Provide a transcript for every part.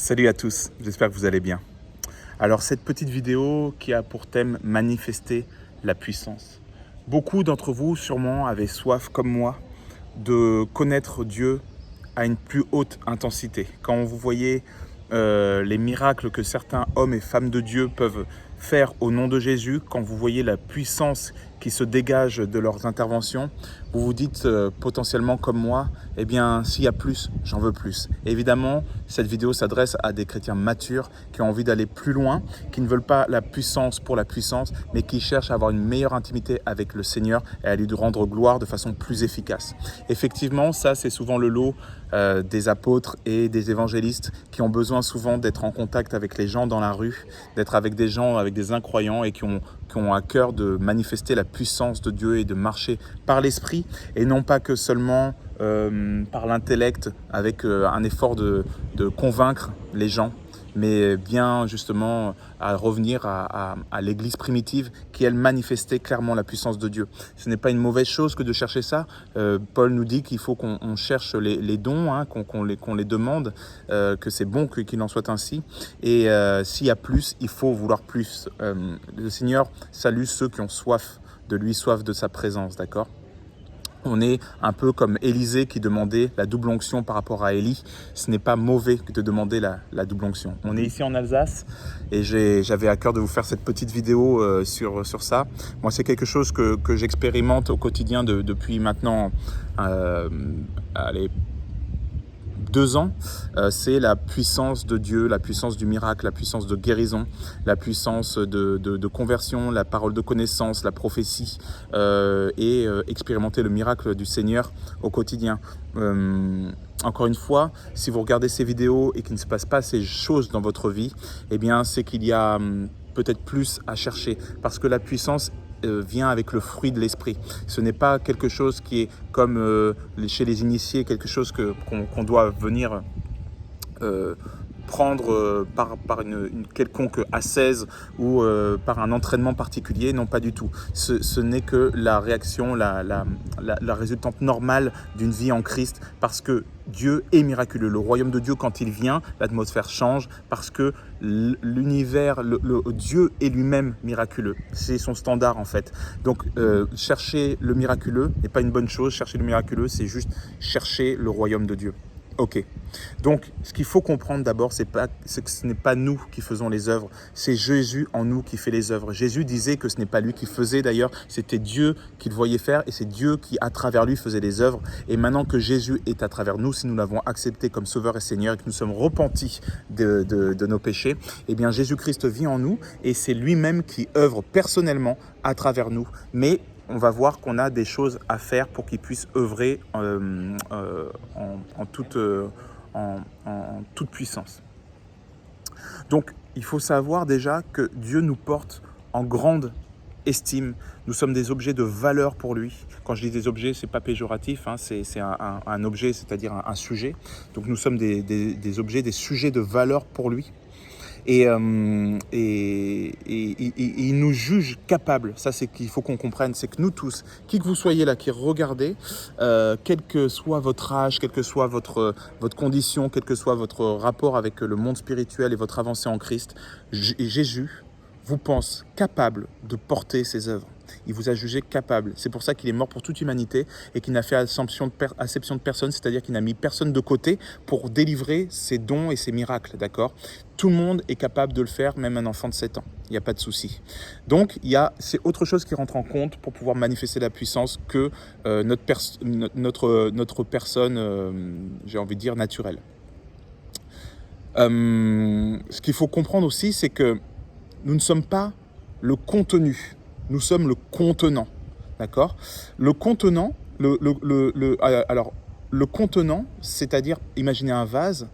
Salut à tous, j'espère que vous allez bien. Alors cette petite vidéo qui a pour thème manifester la puissance. Beaucoup d'entre vous sûrement avaient soif comme moi de connaître Dieu à une plus haute intensité. Quand vous voyez les miracles que certains hommes et femmes de Dieu peuvent faire au nom de Jésus, quand vous voyez la puissance qui se dégage de leurs interventions, vous vous dites potentiellement comme moi, eh bien s'il y a plus, j'en veux plus. Et évidemment, cette vidéo s'adresse à des chrétiens matures qui ont envie d'aller plus loin, qui ne veulent pas la puissance pour la puissance, mais qui cherchent à avoir une meilleure intimité avec le Seigneur et à lui rendre gloire de façon plus efficace. Effectivement, ça c'est souvent le lot des apôtres et des évangélistes qui ont besoin souvent d'être en contact avec les gens dans la rue, d'être avec des gens, avec des incroyants et qui ont à cœur de manifester la puissance de Dieu et de marcher par l'esprit et non pas que seulement par l'intellect avec un effort de convaincre les gens, mais bien justement à revenir à l'église primitive qui, elle, manifestait clairement la puissance de Dieu. Ce n'est pas une mauvaise chose que de chercher ça. Paul nous dit qu'il faut qu'on cherche les dons, hein, qu'on les demande, que c'est bon qu'il en soit ainsi. Et s'il y a plus, il faut vouloir plus. Le Seigneur salue ceux qui ont soif de lui, soif de sa présence, d'accord ? On est un peu comme Élisée qui demandait la double onction par rapport à Élie. Ce n'est pas mauvais de demander la double onction. On est ici en Alsace et j'avais à cœur de vous faire cette petite vidéo sur ça. Moi, c'est quelque chose que j'expérimente au quotidien depuis maintenant 2 ans, c'est la puissance de Dieu, la puissance du miracle, la puissance de guérison, la puissance de conversion, la parole de connaissance, la prophétie et expérimenter le miracle du Seigneur au quotidien. Encore une fois, si vous regardez ces vidéos et qu'il ne se passe pas ces choses dans votre vie, eh bien c'est qu'il y a peut-être plus à chercher parce que la puissance vient avec le fruit de l'esprit. Ce n'est pas quelque chose qui est comme chez les initiés, quelque chose qu'on doit venir prendre par une quelconque ascèse ou par un entraînement particulier. Non, pas du tout. Ce n'est que la réaction, la résultante normale d'une vie en Christ, parce que Dieu est miraculeux. Le royaume de Dieu, quand il vient, l'atmosphère change parce que l'univers, le Dieu est lui-même miraculeux. C'est son standard en fait. Donc chercher le miraculeux n'est pas une bonne chose. Chercher le miraculeux, c'est juste chercher le royaume de Dieu. Ok, donc ce qu'il faut comprendre d'abord, c'est que ce n'est pas nous qui faisons les œuvres, c'est Jésus en nous qui fait les œuvres. Jésus disait que ce n'est pas lui qui faisait d'ailleurs, c'était Dieu qui le voyait faire et c'est Dieu qui à travers lui faisait les œuvres. Et maintenant que Jésus est à travers nous, si nous l'avons accepté comme Sauveur et Seigneur et que nous sommes repentis de nos péchés, eh bien Jésus-Christ vit en nous et c'est lui-même qui œuvre personnellement à travers nous. Mais on va voir qu'on a des choses à faire pour qu'il puisse œuvrer en toute puissance. Donc, il faut savoir déjà que Dieu nous porte en grande estime. Nous sommes des objets de valeur pour lui. Quand je dis des objets, c'est pas péjoratif, hein, c'est un objet, c'est-à-dire un sujet. Donc, nous sommes des objets, des sujets de valeur pour lui. Et il nous juge capables. Ça, c'est qu'il faut qu'on comprenne. C'est que nous tous, qui que vous soyez là, qui regardez, quel que soit votre âge, quelle que soit votre condition, quel que soit votre rapport avec le monde spirituel et votre avancée en Christ, Jésus vous pense capable de porter ses œuvres. Il vous a jugé capable. C'est pour ça qu'il est mort pour toute humanité et qu'il n'a fait acception de personne, c'est-à-dire qu'il n'a mis personne de côté pour délivrer ses dons et ses miracles, d'accord ? Tout le monde est capable de le faire, même un enfant de 7 ans. Il n'y a pas de souci. Donc, c'est autre chose qui rentre en compte pour pouvoir manifester la puissance que notre personne, j'ai envie de dire, naturelle. Ce qu'il faut comprendre aussi, c'est que nous ne sommes pas le contenu. Nous sommes le contenant, d'accord ? Le contenant, le contenant, c'est-à-dire, imaginez un vase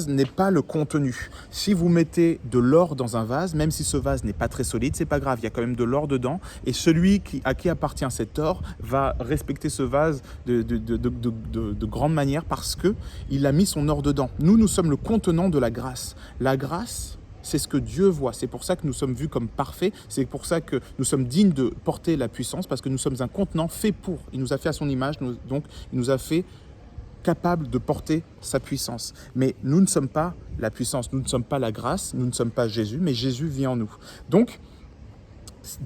n'est pas le contenu. Si vous mettez de l'or dans un vase, même si ce vase n'est pas très solide, c'est pas grave, il y a quand même de l'or dedans, et celui à qui appartient cet or va respecter ce vase de grande manière parce qu'il a mis son or dedans. Nous sommes le contenant de la grâce. La grâce, c'est ce que Dieu voit. C'est pour ça que nous sommes vus comme parfaits. C'est pour ça que nous sommes dignes de porter la puissance, parce que nous sommes un contenant fait pour. Il nous a fait à son image, donc il nous a fait capable de porter sa puissance. Mais nous ne sommes pas la puissance, nous ne sommes pas la grâce, nous ne sommes pas Jésus, mais Jésus vit en nous. Donc,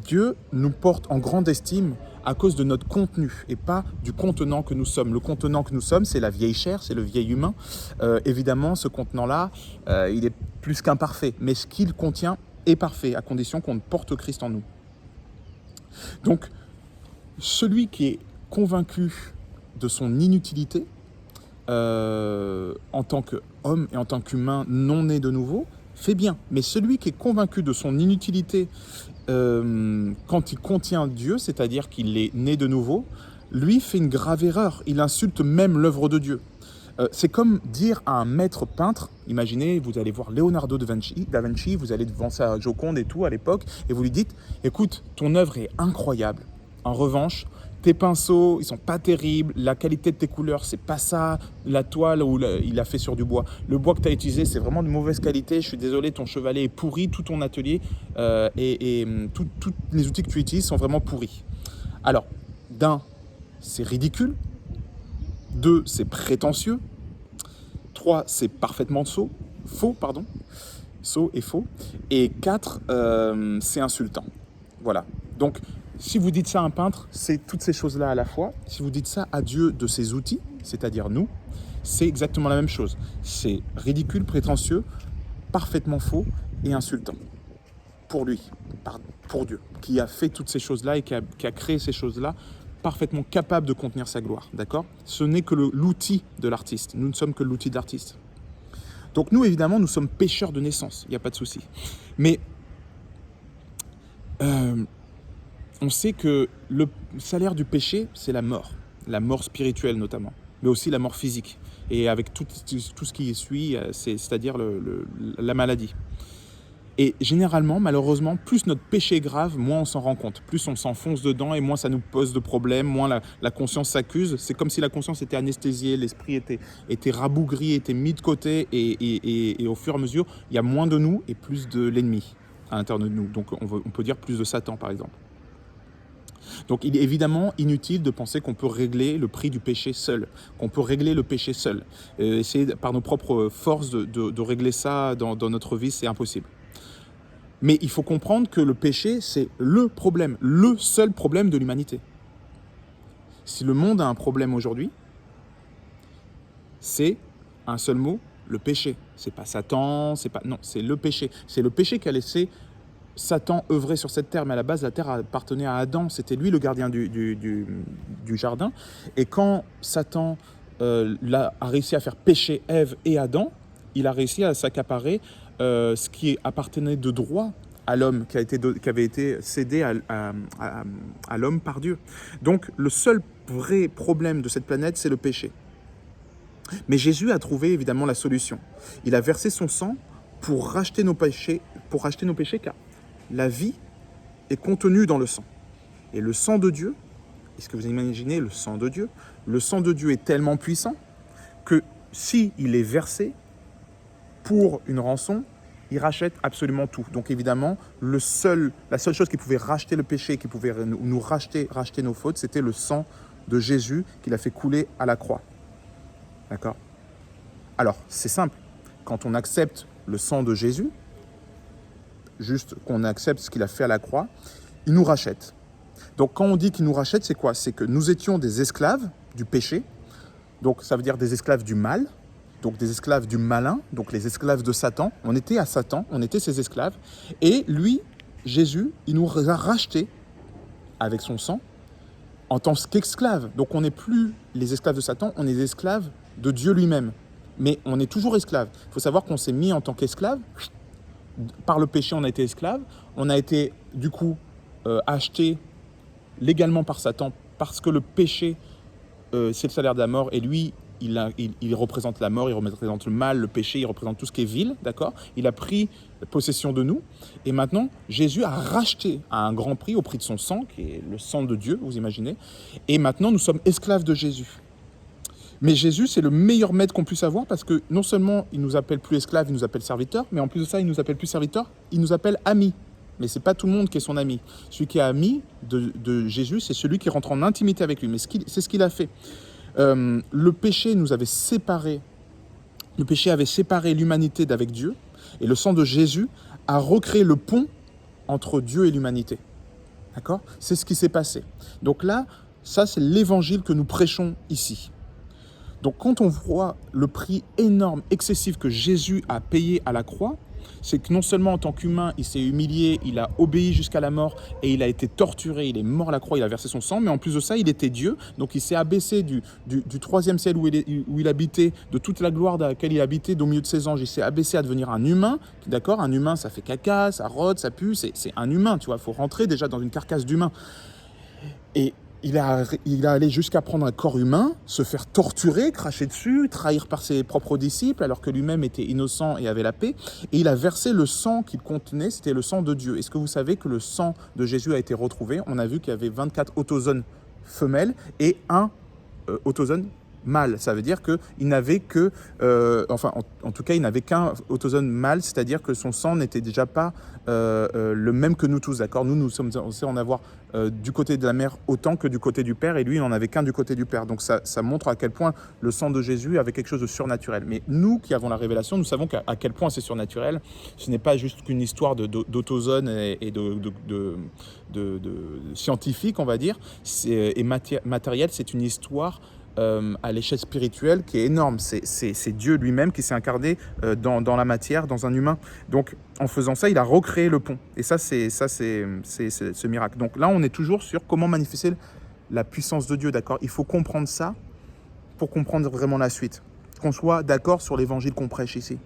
Dieu nous porte en grande estime à cause de notre contenu et pas du contenant que nous sommes. Le contenant que nous sommes, c'est la vieille chair, c'est le vieil humain. Évidemment, ce contenant-là, il est plus qu'imparfait, mais ce qu'il contient est parfait, à condition qu'on porte Christ en nous. Donc, celui qui est convaincu de son inutilité, en tant qu'homme et en tant qu'humain non né de nouveau, fait bien. Mais celui qui est convaincu de son inutilité quand il contient Dieu, c'est-à-dire qu'il est né de nouveau, lui fait une grave erreur. Il insulte même l'œuvre de Dieu. C'est comme dire à un maître peintre, imaginez, vous allez voir Leonardo da Vinci, vous allez devant sa Joconde et tout à l'époque, et vous lui dites, écoute, ton œuvre est incroyable. En revanche, tes pinceaux, ils sont pas terribles, la qualité de tes couleurs, c'est pas ça, la toile il a fait sur du bois. Le bois que tu as utilisé, c'est vraiment de mauvaise qualité, je suis désolé, ton chevalet est pourri, tout ton atelier et tous les outils que tu utilises sont vraiment pourris. Alors, d'un, c'est ridicule, deux, c'est prétentieux, trois, c'est parfaitement sot et faux, et quatre, c'est insultant. Voilà, donc si vous dites ça à un peintre, c'est toutes ces choses-là à la fois. Si vous dites ça à Dieu de ses outils, c'est-à-dire nous, c'est exactement la même chose. C'est ridicule, prétentieux, parfaitement faux et insultant. Pour lui, pour Dieu, qui a fait toutes ces choses-là et qui a créé ces choses-là, parfaitement capable de contenir sa gloire. D'accord ? Ce n'est que l'outil de l'artiste. Nous ne sommes que l'outil de l'artiste. Donc nous, évidemment, nous sommes pécheurs de naissance. Il n'y a pas de souci. Mais on sait que le salaire du péché, c'est la mort spirituelle notamment, mais aussi la mort physique, et avec tout ce qui suit, c'est-à-dire la maladie. Et généralement, malheureusement, plus notre péché est grave, moins on s'en rend compte, plus on s'enfonce dedans et moins ça nous pose de problèmes, moins la conscience s'accuse. C'est comme si la conscience était anesthésiée, l'esprit était rabougri, était mis de côté, et au fur et à mesure, il y a moins de nous et plus de l'ennemi à l'intérieur de nous. Donc on peut dire plus de Satan par exemple. Donc il est évidemment inutile de penser qu'on peut régler le prix du péché seul, qu'on peut régler le péché seul. Essayer par nos propres forces de régler ça dans notre vie, c'est impossible. Mais il faut comprendre que le péché, c'est le problème, le seul problème de l'humanité. Si le monde a un problème aujourd'hui, c'est un seul mot, le péché. C'est pas Satan, non, c'est le péché. C'est le péché qui a laissé Satan œuvrait sur cette terre, mais à la base, la terre appartenait à Adam. C'était lui le gardien du jardin. Et quand Satan a réussi à faire pécher Ève et Adam, il a réussi à s'accaparer ce qui appartenait de droit à l'homme, qui avait été cédé à l'homme par Dieu. Donc, le seul vrai problème de cette planète, c'est le péché. Mais Jésus a trouvé évidemment la solution. Il a versé son sang pour racheter nos péchés, car la vie est contenue dans le sang. Et le sang de Dieu, est-ce que vous imaginez le sang de Dieu ? Le sang de Dieu est tellement puissant que s'il est versé pour une rançon, il rachète absolument tout. Donc évidemment, la seule chose qui pouvait racheter le péché, qui pouvait nous racheter nos fautes, c'était le sang de Jésus qu'il a fait couler à la croix. D'accord ? Alors, c'est simple. Quand on accepte le sang de Jésus, juste qu'on accepte ce qu'il a fait à la croix, il nous rachète. Donc quand on dit qu'il nous rachète, c'est quoi ? C'est que nous étions des esclaves du péché, donc ça veut dire des esclaves du mal, donc des esclaves du malin, donc les esclaves de Satan. On était à Satan, on était ses esclaves, et lui, Jésus, il nous a rachetés avec son sang en tant qu'esclaves. Donc on n'est plus les esclaves de Satan, on est des esclaves de Dieu lui-même. Mais on est toujours esclaves. Il faut savoir qu'on s'est mis en tant qu'esclaves. Par le péché, on a été esclaves. On a été, du coup, achetés légalement par Satan parce que le péché, c'est le salaire de la mort. Et lui, il représente la mort, il représente le mal, le péché, il représente tout ce qui est vil, d'accord ? Il a pris possession de nous. Et maintenant, Jésus a racheté à un grand prix, au prix de son sang, qui est le sang de Dieu, vous imaginez. Et maintenant, nous sommes esclaves de Jésus. Mais Jésus, c'est le meilleur maître qu'on puisse avoir parce que non seulement il nous appelle plus esclaves, il nous appelle serviteurs, mais en plus de ça, il nous appelle plus serviteurs, il nous appelle amis. Mais ce n'est pas tout le monde qui est son ami. Celui qui est ami de Jésus, c'est celui qui rentre en intimité avec lui. Mais c'est ce qu'il a fait. Le péché nous avait séparés. Le péché avait séparé l'humanité d'avec Dieu. Et le sang de Jésus a recréé le pont entre Dieu et l'humanité. D'accord ? C'est ce qui s'est passé. Donc là, ça c'est l'évangile que nous prêchons ici. Donc quand on voit le prix énorme, excessif que Jésus a payé à la croix, c'est que non seulement en tant qu'humain, il s'est humilié, il a obéi jusqu'à la mort et il a été torturé, il est mort à la croix, il a versé son sang, mais en plus de ça, il était Dieu, donc il s'est abaissé du troisième ciel où il habitait, de toute la gloire dans laquelle il habitait, au milieu de ses anges, il s'est abaissé à devenir un humain, d'accord ? Un humain, ça fait caca, ça rôde, ça pue, c'est un humain, tu vois, il faut rentrer déjà dans une carcasse d'humain. Et il a allé jusqu'à prendre un corps humain, se faire torturer, cracher dessus, trahir par ses propres disciples, alors que lui-même était innocent et avait la paix. Et il a versé le sang qu'il contenait, c'était le sang de Dieu. Est-ce que vous savez que le sang de Jésus a été retrouvé ? On a vu qu'il y avait 24 autozones femelles et un autozone mâle. Ça veut dire qu'il n'avait que, en tout cas, il n'avait qu'un autozone mâle, c'est-à-dire que son sang n'était déjà pas le même que nous tous, d'accord ? Nous sommes censés en avoir du côté de la mère autant que du côté du Père, et lui, il n'en avait qu'un du côté du Père. Donc ça montre à quel point le sang de Jésus avait quelque chose de surnaturel. Mais nous qui avons la révélation, nous savons à quel point c'est surnaturel. Ce n'est pas juste qu'une histoire d'autozone et de scientifique, on va dire, et matériel, c'est une histoire à l'échelle spirituelle qui est énorme. C'est Dieu lui-même qui s'est incarné dans la matière, dans un humain. Donc, en faisant ça, il a recréé le pont. Et ça, c'est ce miracle. Donc là, on est toujours sur comment manifester la puissance de Dieu, d'accord ? Il faut comprendre ça pour comprendre vraiment la suite. Qu'on soit d'accord sur l'évangile qu'on prêche ici.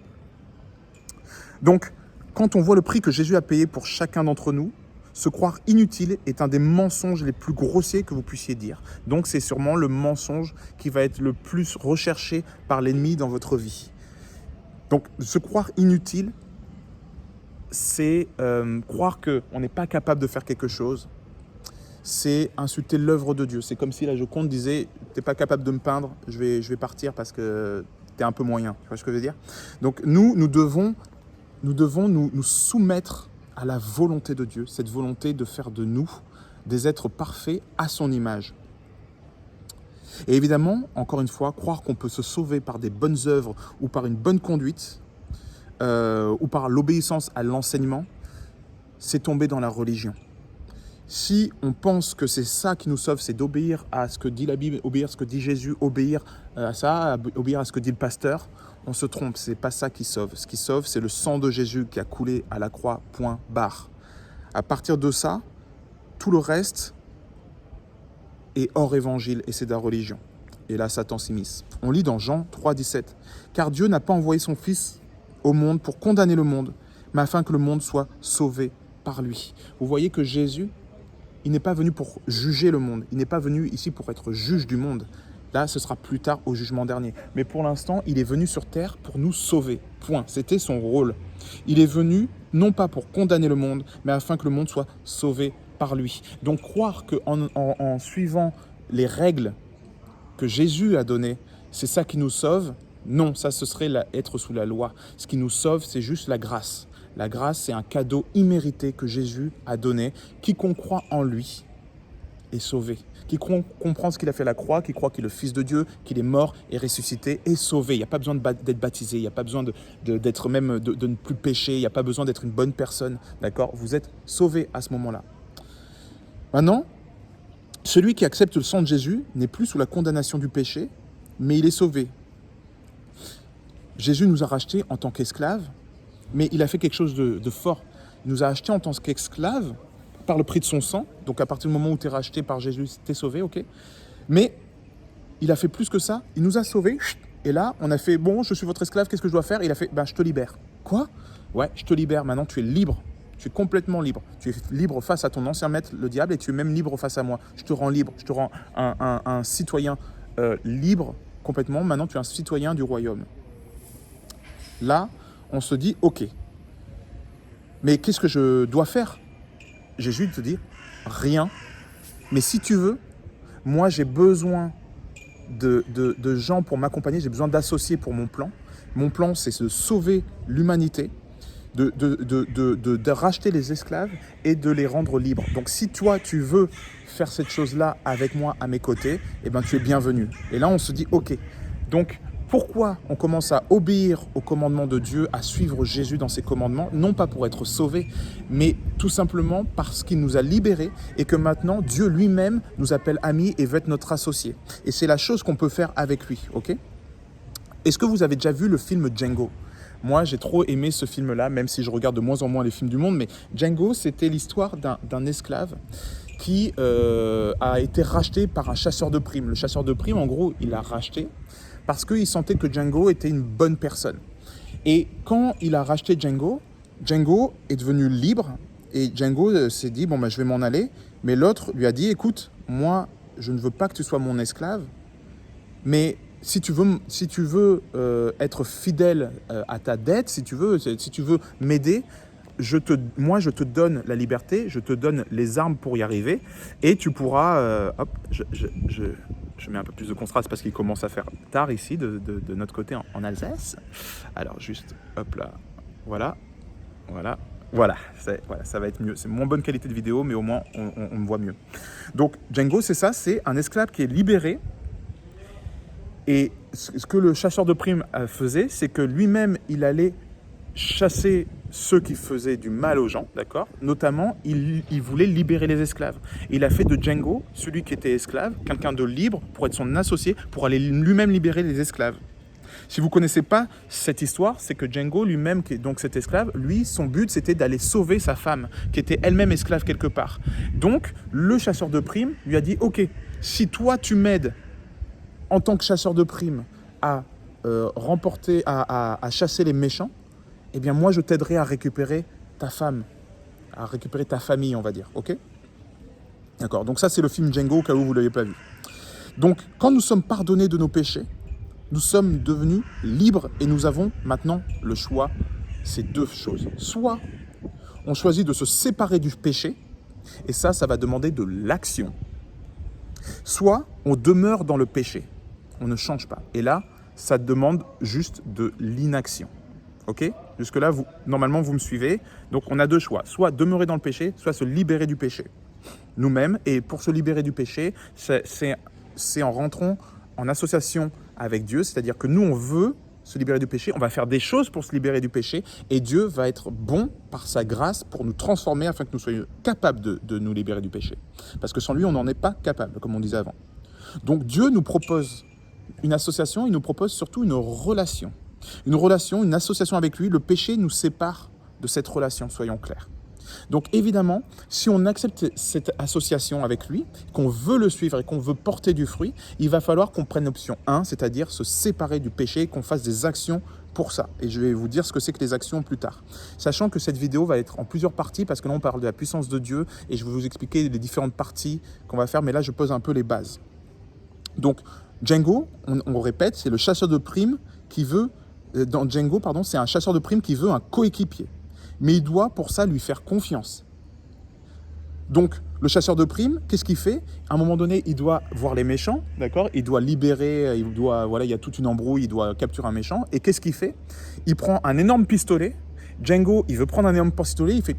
Donc, quand on voit le prix que Jésus a payé pour chacun d'entre nous, se croire inutile est un des mensonges les plus grossiers que vous puissiez dire. Donc c'est sûrement le mensonge qui va être le plus recherché par l'ennemi dans votre vie. Donc se croire inutile, c'est croire qu'on n'est pas capable de faire quelque chose. C'est insulter l'œuvre de Dieu. C'est comme si la Joconde disait « t'es pas capable de me peindre, je vais partir parce que t'es un peu moyen ». Tu vois ce que je veux dire ? Donc nous devons nous soumettre à la volonté de Dieu, cette volonté de faire de nous des êtres parfaits à son image. Et évidemment, encore une fois, croire qu'on peut se sauver par des bonnes œuvres ou par une bonne conduite ou par l'obéissance à l'enseignement, c'est tomber dans la religion. Si on pense que c'est ça qui nous sauve, c'est d'obéir à ce que dit la Bible, obéir à ce que dit Jésus, obéir à ça, obéir à ce que dit le pasteur, on se trompe, c'est pas ça qui sauve. Ce qui sauve, c'est le sang de Jésus qui a coulé à la croix, point barre. À partir de ça, tout le reste est hors évangile et c'est de la religion. Et là, Satan s'immisce. On lit dans Jean 3,17. « Car Dieu n'a pas envoyé son Fils au monde pour condamner le monde, mais afin que le monde soit sauvé par lui. » Vous voyez que Jésus, il n'est pas venu pour juger le monde. Il n'est pas venu ici pour être juge du monde. Là, ce sera plus tard au jugement dernier. Mais pour l'instant, il est venu sur terre pour nous sauver. Point. C'était son rôle. Il est venu non pas pour condamner le monde, mais afin que le monde soit sauvé par lui. Donc croire qu'en suivant les règles que Jésus a données, c'est ça qui nous sauve, non, ça ce serait être sous la loi. Ce qui nous sauve, c'est juste la grâce. La grâce, c'est un cadeau immérité que Jésus a donné. Quiconque croit en lui est sauvé. Quiconque comprend ce qu'il a fait à la croix, qui croit qu'il est le Fils de Dieu, qu'il est mort et ressuscité, est sauvé. Il n'y a pas besoin d'être baptisé, il n'y a pas besoin d'être même de ne plus pécher, il n'y a pas besoin d'être une bonne personne. D'accord ? Vous êtes sauvé à ce moment-là. Maintenant, celui qui accepte le sang de Jésus n'est plus sous la condamnation du péché, mais il est sauvé. Jésus nous a rachetés en tant qu'esclaves, mais il a fait quelque chose de fort. Il nous a achetés en tant qu'esclaves par le prix de son sang. Donc à partir du moment où tu es racheté par Jésus, tu es sauvé, ok ? Mais il a fait plus que ça. Il nous a sauvés. Et là, on a fait, bon, je suis votre esclave, qu'est-ce que je dois faire ? Il a fait, je te libère. Quoi ? Ouais, je te libère. Maintenant, tu es libre. Tu es complètement libre. Tu es libre face à ton ancien maître, le diable, et tu es même libre face à moi. Je te rends libre. Je te rends un citoyen libre complètement. Maintenant, tu es un citoyen du royaume. Là, on se dit, ok. Mais qu'est-ce que je dois faire ? Jésus te dit, rien. Mais si tu veux, moi j'ai besoin de gens pour m'accompagner, j'ai besoin d'associés pour mon plan. Mon plan, c'est de sauver l'humanité. de racheter les esclaves et de les rendre libres. Donc si toi, tu veux faire cette chose-là avec moi à mes côtés, eh ben, tu es bienvenu. Et là, on se dit, ok. Donc, pourquoi on commence à obéir aux commandements de Dieu, à suivre Jésus dans ses commandements, non pas pour être sauvé, mais tout simplement parce qu'il nous a libérés et que maintenant Dieu lui-même nous appelle amis et veut être notre associé. Et c'est la chose qu'on peut faire avec lui, ok ? Est-ce que vous avez déjà vu le film Django ? Moi, j'ai trop aimé ce film-là, même si je regarde de moins en moins les films du monde, mais Django, c'était l'histoire d'un esclave qui a été racheté par un chasseur de primes. Le chasseur de primes, en gros, il l'a racheté parce qu'il sentait que Django était une bonne personne. Et quand il a racheté Django, Django est devenu libre et Django s'est dit, bon, ben, je vais m'en aller. Mais l'autre lui a dit, écoute, moi, je ne veux pas que tu sois mon esclave, mais si tu veux être fidèle à ta dette, si tu veux m'aider, moi, je te donne la liberté, je te donne les armes pour y arriver, et tu pourras... je mets un peu plus de contraste parce qu'il commence à faire tard ici, de notre côté en Alsace. Alors, juste, hop là, voilà, ça va être mieux. C'est moins bonne qualité de vidéo, mais au moins, on me voit mieux. Donc, Django, c'est ça, c'est un esclave qui est libéré. Et ce que le chasseur de primes faisait, c'est que lui-même, il allait chasser ceux qui faisaient du mal aux gens, d'accord ? Notamment, il voulait libérer les esclaves. Et il a fait de Django, celui qui était esclave, quelqu'un de libre pour être son associé, pour aller lui-même libérer les esclaves. Si vous ne connaissez pas cette histoire, c'est que Django lui-même, qui est donc cet esclave, lui, son but, c'était d'aller sauver sa femme, qui était elle-même esclave quelque part. Donc, le chasseur de primes lui a dit, ok, si toi, tu m'aides en tant que chasseur de primes à à chasser les méchants, eh bien moi je t'aiderai à récupérer ta femme, à récupérer ta famille, on va dire, ok ? D'accord, donc ça c'est le film Django au cas où vous ne l'avez pas vu. Donc quand nous sommes pardonnés de nos péchés, nous sommes devenus libres et nous avons maintenant le choix, c'est deux choses. Soit on choisit de se séparer du péché, et ça va demander de l'action. Soit on demeure dans le péché, on ne change pas. Et là, ça demande juste de l'inaction. Ok ? Jusque-là, normalement, vous me suivez. Donc, on a deux choix. Soit demeurer dans le péché, soit se libérer du péché. Nous-mêmes. Et pour se libérer du péché, c'est en rentrant en association avec Dieu. C'est-à-dire que nous, on veut se libérer du péché. On va faire des choses pour se libérer du péché. Et Dieu va être bon par sa grâce pour nous transformer afin que nous soyons capables de nous libérer du péché. Parce que sans lui, on n'en est pas capable, comme on disait avant. Donc, Dieu nous propose une association. Il nous propose surtout une relation. Une relation, une association avec lui, le péché nous sépare de cette relation, soyons clairs. Donc évidemment, si on accepte cette association avec lui, qu'on veut le suivre et qu'on veut porter du fruit, il va falloir qu'on prenne l'option 1, c'est-à-dire se séparer du péché et qu'on fasse des actions pour ça. Et je vais vous dire ce que c'est que les actions plus tard. Sachant que cette vidéo va être en plusieurs parties, parce que là on parle de la puissance de Dieu, et je vais vous expliquer les différentes parties qu'on va faire, mais là je pose un peu les bases. Donc Django, on répète, c'est le chasseur de primes qui veut... Dans Django, c'est un chasseur de primes qui veut un coéquipier. Mais il doit pour ça lui faire confiance. Donc, le chasseur de primes, qu'est-ce qu'il fait ? À un moment donné, il doit voir les méchants, d'accord ? Il doit libérer, il y a toute une embrouille, il doit capturer un méchant. Et qu'est-ce qu'il fait ? Il prend un énorme pistolet. Django, il veut prendre un énorme pistolet, il fait...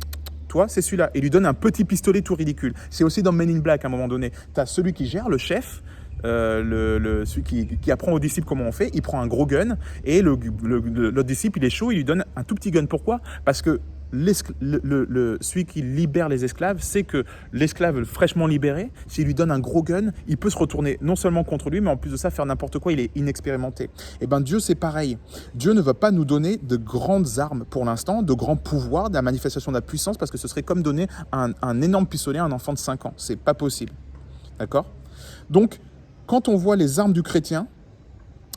Toi, c'est celui-là. Et il lui donne un petit pistolet tout ridicule. C'est aussi dans Men in Black, à un moment donné. Tu as celui qui gère, le chef... celui qui apprend aux disciples comment on fait, il prend un gros gun et le disciple il est chaud, il lui donne un tout petit gun. Pourquoi ? Parce que celui qui libère les esclaves sait que l'esclave fraîchement libéré, s'il lui donne un gros gun, il peut se retourner non seulement contre lui, mais en plus de ça faire n'importe quoi, il est inexpérimenté. Et bien Dieu c'est pareil. Dieu ne va pas nous donner de grandes armes pour l'instant, de grands pouvoirs, de la manifestation de la puissance, parce que ce serait comme donner un énorme pistolet à un enfant de 5 ans. C'est pas possible. D'accord ? Donc, quand on voit les armes du chrétien,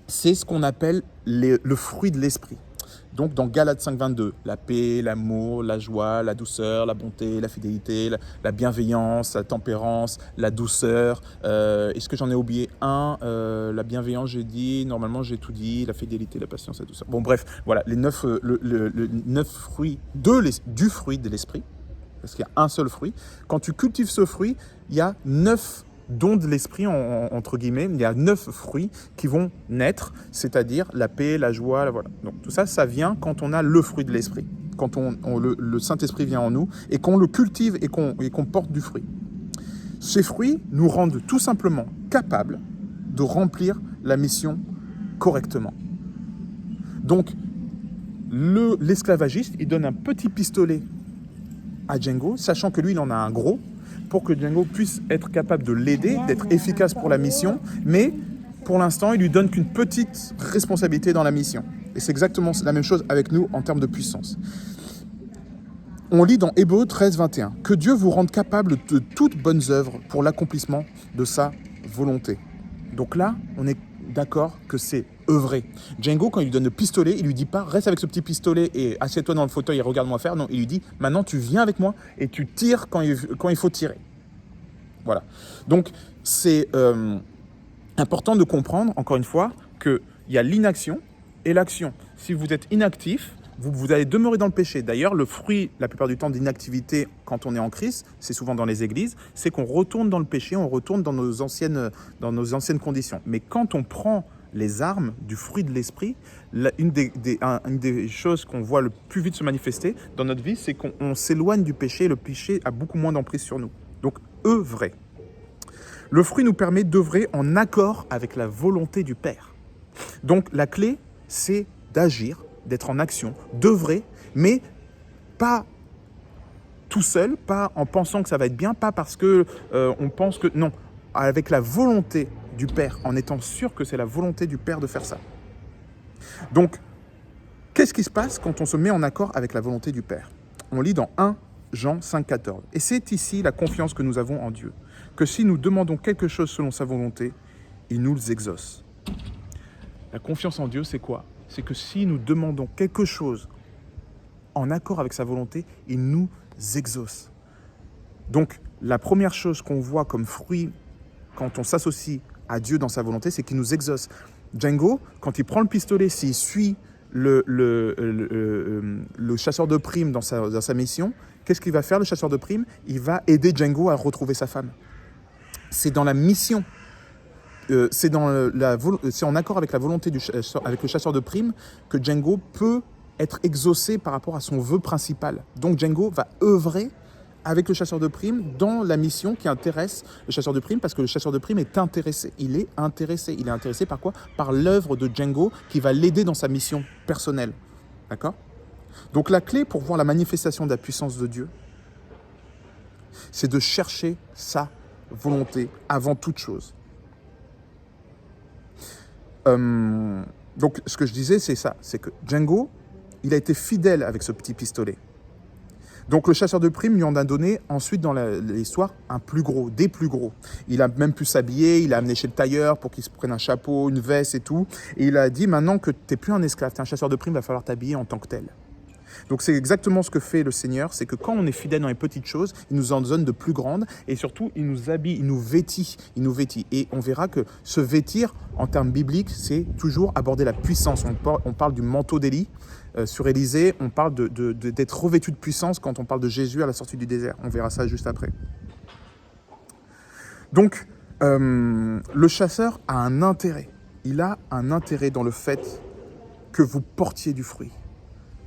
c'est ce qu'on appelle le fruit de l'esprit. Donc dans Galates 5,22, la paix, l'amour, la joie, la douceur, la bonté, la fidélité, la bienveillance, la tempérance, la douceur. Est-ce que j'en ai oublié un ? La bienveillance, j'ai dit, normalement j'ai tout dit, la fidélité, la patience, la douceur. Bon bref, voilà, les 9 fruits du fruit de l'esprit, parce qu'il y a un seul fruit. Quand tu cultives ce fruit, il y a 9 dons de l'esprit, entre guillemets, il y a 9 fruits qui vont naître, c'est-à-dire la paix, la joie, voilà. Donc tout ça, ça vient quand on a le fruit de l'esprit, quand le Saint-Esprit vient en nous et qu'on le cultive et qu'on porte du fruit. Ces fruits nous rendent tout simplement capables de remplir la mission correctement. Donc, l'esclavagiste, il donne un petit pistolet à Django, sachant que lui, il en a un gros, pour que Django puisse être capable de l'aider, d'être efficace pour la mission, mais pour l'instant, il lui donne qu'une petite responsabilité dans la mission. Et c'est exactement la même chose avec nous en termes de puissance. On lit dans Hébreux 13, 21, « Que Dieu vous rende capable de toutes bonnes œuvres pour l'accomplissement de sa volonté. » Donc là, on est d'accord que c'est œuvrer. Django, quand il lui donne le pistolet, il lui dit pas « Reste avec ce petit pistolet et assieds-toi dans le fauteuil et regarde-moi faire. » Non, il lui dit « Maintenant, tu viens avec moi et tu tires quand il faut tirer. » Voilà. Donc, c'est important de comprendre, encore une fois, qu'il y a l'inaction et l'action. Si vous êtes inactif, vous allez demeurer dans le péché. D'ailleurs, le fruit, la plupart du temps, d'inactivité quand on est en Christ, c'est souvent dans les églises, c'est qu'on retourne dans le péché, on retourne dans nos anciennes conditions. Mais quand on prend les armes du fruit de l'esprit, une des choses qu'on voit le plus vite se manifester dans notre vie, c'est qu'on s'éloigne du péché et le péché a beaucoup moins d'emprise sur nous. Donc, œuvrer. Le fruit nous permet d'œuvrer en accord avec la volonté du Père. Donc, la clé, c'est d'agir, d'être en action, d'œuvrer, mais pas tout seul, pas en pensant que ça va être bien, pas parce que on pense que... Non, avec la volonté du Père, en étant sûr que c'est la volonté du Père de faire ça. Donc, qu'est-ce qui se passe quand on se met en accord avec la volonté du Père? On lit dans 1 Jean 5, 14. Et c'est ici la confiance que nous avons en Dieu, que si nous demandons quelque chose selon sa volonté, il nous exauce. La confiance en Dieu, c'est quoi? C'est que si nous demandons quelque chose en accord avec sa volonté, il nous exauce. Donc, la première chose qu'on voit comme fruit quand on s'associe à Dieu dans sa volonté, c'est qu'il nous exauce. Django, quand il prend le pistolet, s'il suit le chasseur de primes dans sa mission, qu'est-ce qu'il va faire, le chasseur de primes? Il va aider Django à retrouver sa femme. C'est dans la mission. C'est en accord avec la volonté avec le chasseur de primes que Django peut être exaucé par rapport à son vœu principal. Donc Django va œuvrer avec le chasseur de primes dans la mission qui intéresse le chasseur de primes, parce que le chasseur de primes est intéressé. Il est intéressé. Il est intéressé par quoi? Par l'œuvre de Django qui va l'aider dans sa mission personnelle. D'accord? Donc la clé pour voir la manifestation de la puissance de Dieu, c'est de chercher sa volonté avant toute chose. Donc ce que je disais, c'est ça, c'est que Django, il a été fidèle avec ce petit pistolet. Donc le chasseur de primes lui en a donné ensuite dans l'histoire un plus gros, des plus gros. Il a même pu s'habiller, il a amené chez le tailleur pour qu'il se prenne un chapeau, une veste et tout. Et il a dit maintenant que tu n'es plus un esclave, tu es un chasseur de primes, il va falloir t'habiller en tant que tel. Donc c'est exactement ce que fait le Seigneur, c'est que quand on est fidèle dans les petites choses, il nous en donne de plus grandes et surtout il nous habille, il nous vêtit. Et on verra que se vêtir en termes bibliques, c'est toujours aborder la puissance. On parle du manteau d'Élie sur Élisée, on parle d'être revêtu de puissance quand on parle de Jésus à la sortie du désert. On verra ça juste après. Donc le chasseur a un intérêt. Il a un intérêt dans le fait que vous portiez du fruit.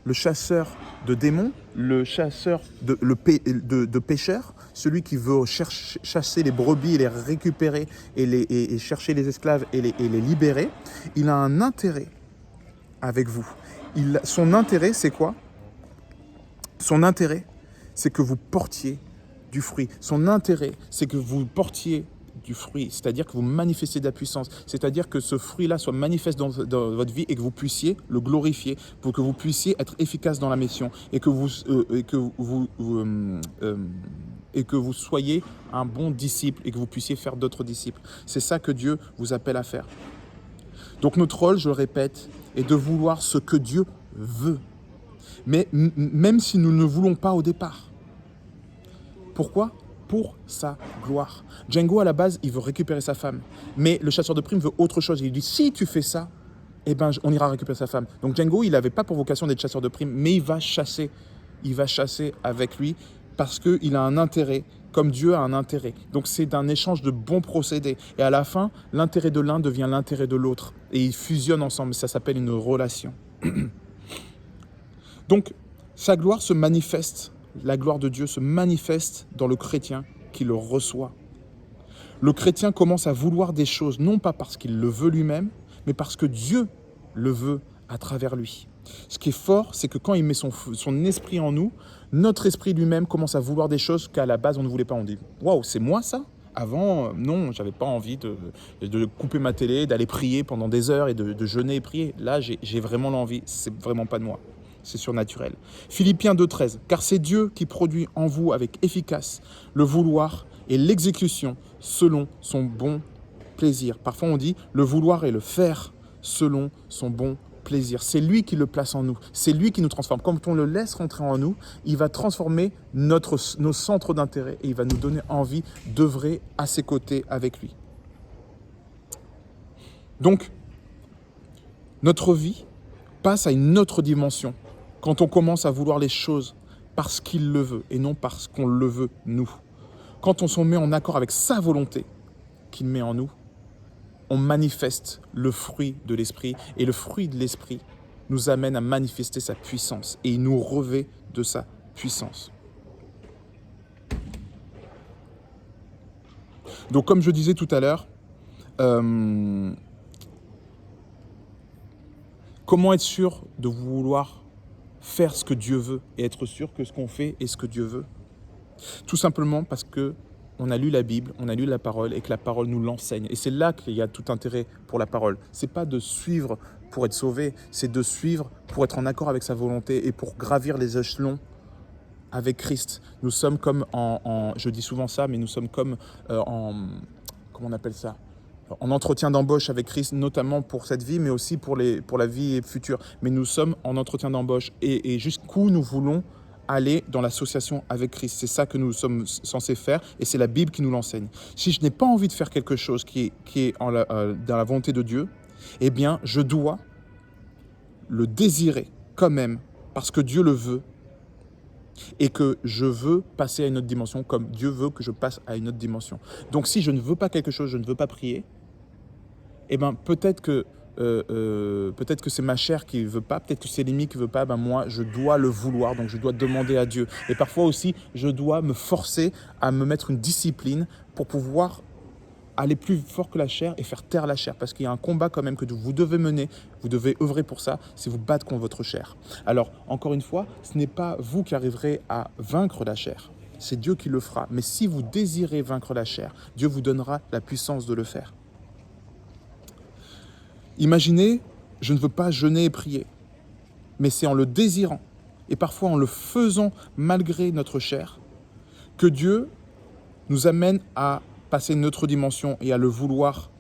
Le chasseur de démons, le chasseur de pécheurs, celui qui veut chasser les brebis et les récupérer et chercher les esclaves et les libérer, il a un intérêt avec vous. Son intérêt, c'est quoi? Son intérêt, c'est que vous portiez du fruit. Son intérêt, c'est que vous portiez du fruit, c'est-à-dire que vous manifestez de la puissance, c'est-à-dire que ce fruit-là soit manifeste dans votre vie et que vous puissiez le glorifier, pour que vous puissiez être efficace dans la mission et que vous soyez un bon disciple et que vous puissiez faire d'autres disciples. C'est ça que Dieu vous appelle à faire. Donc notre rôle, je le répète, est de vouloir ce que Dieu veut, mais même si nous ne le voulons pas au départ. Pourquoi ? Pour sa gloire. Django, à la base, il veut récupérer sa femme. Mais le chasseur de primes veut autre chose. Il dit, si tu fais ça, eh ben, on ira récupérer sa femme. Donc Django, il n'avait pas pour vocation d'être chasseur de primes, mais il va chasser. Il va chasser avec lui parce qu'il a un intérêt, comme Dieu a un intérêt. Donc c'est un échange de bons procédés. Et à la fin, l'intérêt de l'un devient l'intérêt de l'autre. Et ils fusionnent ensemble. Ça s'appelle une relation. Donc, Sa gloire se manifeste, la gloire de Dieu se manifeste dans le chrétien qui le reçoit. Le chrétien commence à vouloir des choses, non pas parce qu'il le veut lui-même, mais parce que Dieu le veut à travers lui. Ce qui est fort, c'est que quand il met son esprit en nous, notre esprit lui-même commence à vouloir des choses qu'à la base on ne voulait pas. On dit « Waouh, c'est moi ça ?» Avant, non, j'avais pas envie de couper ma télé, d'aller prier pendant des heures et de jeûner et prier. Là, j'ai vraiment l'envie, c'est vraiment pas de moi. C'est surnaturel. Philippiens 2,13. Car c'est Dieu qui produit en vous avec efficace le vouloir et l'exécution selon son bon plaisir. Parfois on dit le vouloir et le faire selon son bon plaisir. C'est lui qui le place en nous. C'est lui qui nous transforme. Quand on le laisse rentrer en nous, il va transformer nos centres d'intérêt et il va nous donner envie d'œuvrer à ses côtés avec lui. Donc, notre vie passe à une autre dimension quand on commence à vouloir les choses parce qu'il le veut et non parce qu'on le veut nous. Quand on s'en met en accord avec sa volonté qu'il met en nous, on manifeste le fruit de l'esprit et le fruit de l'esprit nous amène à manifester sa puissance et il nous revêt de sa puissance. Donc comme je disais tout à l'heure, comment être sûr de vouloir faire ce que Dieu veut et être sûr que ce qu'on fait est ce que Dieu veut? Tout simplement parce que on a lu la Bible, on a lu la parole et que la parole nous l'enseigne. Et c'est là qu'il y a tout intérêt pour la parole. C'est pas de suivre pour être sauvé, c'est de suivre pour être en accord avec sa volonté et pour gravir les échelons avec Christ. Nous sommes comme je dis souvent ça, mais nous sommes comme comment on appelle ça ? En entretien d'embauche avec Christ, notamment pour cette vie, mais aussi pour la vie future. Mais nous sommes en entretien d'embauche et jusqu'où nous voulons aller dans l'association avec Christ. C'est ça que nous sommes censés faire et c'est la Bible qui nous l'enseigne. Si je n'ai pas envie de faire quelque chose qui est dans la volonté de Dieu, eh bien, je dois le désirer quand même parce que Dieu le veut et que je veux passer à une autre dimension comme Dieu veut que je passe à une autre dimension. Donc, si je ne veux pas quelque chose, je ne veux pas prier, eh bien, peut-être que c'est ma chair qui ne veut pas, peut-être que c'est l'ennemi qui ne veut pas, ben moi je dois le vouloir, donc je dois demander à Dieu. Et parfois aussi, je dois me forcer à me mettre une discipline pour pouvoir aller plus fort que la chair et faire taire la chair. Parce qu'il y a un combat quand même que vous devez mener, vous devez œuvrer pour ça, c'est vous battre contre votre chair. Alors, encore une fois, ce n'est pas vous qui arriverez à vaincre la chair, c'est Dieu qui le fera. Mais si vous désirez vaincre la chair, Dieu vous donnera la puissance de le faire. Imaginez, je ne veux pas jeûner et prier, mais c'est en le désirant et parfois en le faisant malgré notre chair que Dieu nous amène à passer une autre dimension et à le vouloir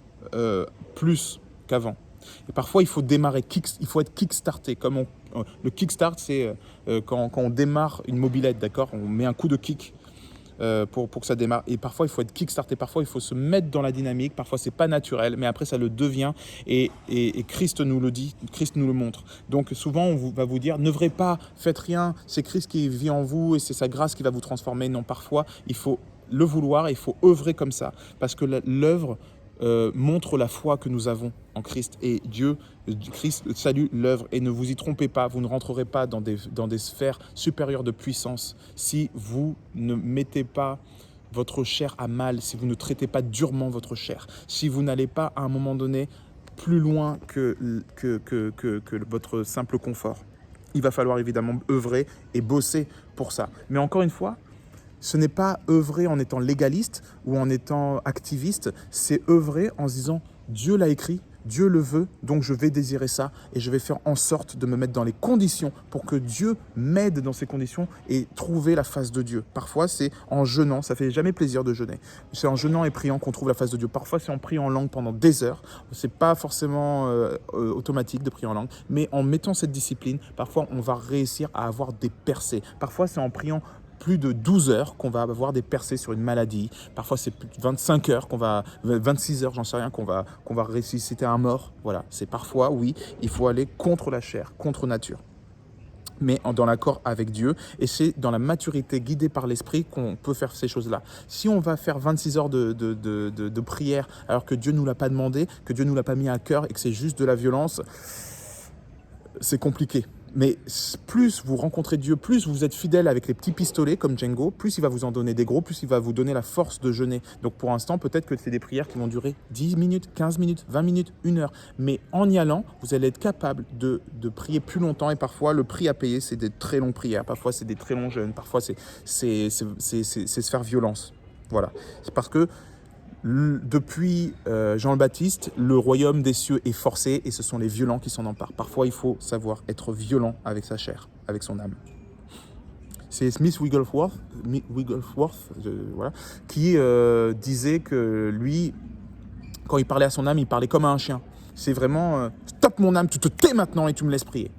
plus qu'avant. Et parfois, il faut démarrer, il faut être kickstarté. Le kickstart, c'est quand on démarre une mobilette, d'accord ? On met un coup de kick pour que ça démarre. Et parfois, il faut être kickstarté. Parfois, il faut se mettre dans la dynamique. Parfois, c'est pas naturel, mais après, ça le devient. Et Christ nous le dit, Christ nous le montre. Donc, souvent, on va vous dire, n'œuvrez pas, faites rien. C'est Christ qui vit en vous et c'est sa grâce qui va vous transformer. Non, parfois, il faut le vouloir, il faut œuvrer comme ça. Parce que l'œuvre montre la foi que nous avons en Christ. Et Christ salue l'œuvre. Et ne vous y trompez pas, vous ne rentrerez pas dans des sphères supérieures de puissance si vous ne mettez pas votre chair à mal, si vous ne traitez pas durement votre chair, si vous n'allez pas à un moment donné plus loin que votre simple confort. Il va falloir évidemment œuvrer et bosser pour ça. Mais encore une fois, ce n'est pas œuvrer en étant légaliste ou en étant activiste, c'est œuvrer en se disant « Dieu l'a écrit, Dieu le veut, donc je vais désirer ça et je vais faire en sorte de me mettre dans les conditions pour que Dieu m'aide dans ces conditions et trouver la face de Dieu. » Parfois, c'est en jeûnant, ça fait jamais plaisir de jeûner. C'est en jeûnant et priant qu'on trouve la face de Dieu. Parfois, c'est en priant en langue pendant des heures. C'est pas forcément automatique de prier en langue, mais en mettant cette discipline, parfois, on va réussir à avoir des percées. Parfois, c'est en priant plus de 12 heures qu'on va avoir des percées sur une maladie. Parfois, c'est plus de 25 heures 26 heures, j'en sais rien, qu'on va ressusciter un mort. Voilà, c'est parfois, oui, il faut aller contre la chair, contre nature. Mais dans l'accord avec Dieu, et c'est dans la maturité guidée par l'Esprit qu'on peut faire ces choses-là. Si on va faire 26 heures de prière alors que Dieu ne nous l'a pas demandé, que Dieu ne nous l'a pas mis à cœur et que c'est juste de la violence, c'est compliqué. Mais plus vous rencontrez Dieu, plus vous êtes fidèle avec les petits pistolets comme Django, plus il va vous en donner des gros, plus il va vous donner la force de jeûner. Donc pour l'instant, peut-être que c'est des prières qui vont durer 10 minutes, 15 minutes, 20 minutes, 1 heure. Mais en y allant, vous allez être capable de prier plus longtemps. Et parfois, le prix à payer, c'est des très longues prières. Parfois, c'est des très longs jeûnes. Parfois, c'est se faire violence. Voilà. C'est parce que depuis Jean le Baptiste, le royaume des cieux est forcé et ce sont les violents qui s'en emparent. Parfois, il faut savoir être violent avec sa chair, avec son âme. C'est Smith Wigglesworth voilà, qui disait que lui, quand il parlait à son âme, il parlait comme à un chien. C'est vraiment stop mon âme, tu te tais maintenant et tu me laisses prier.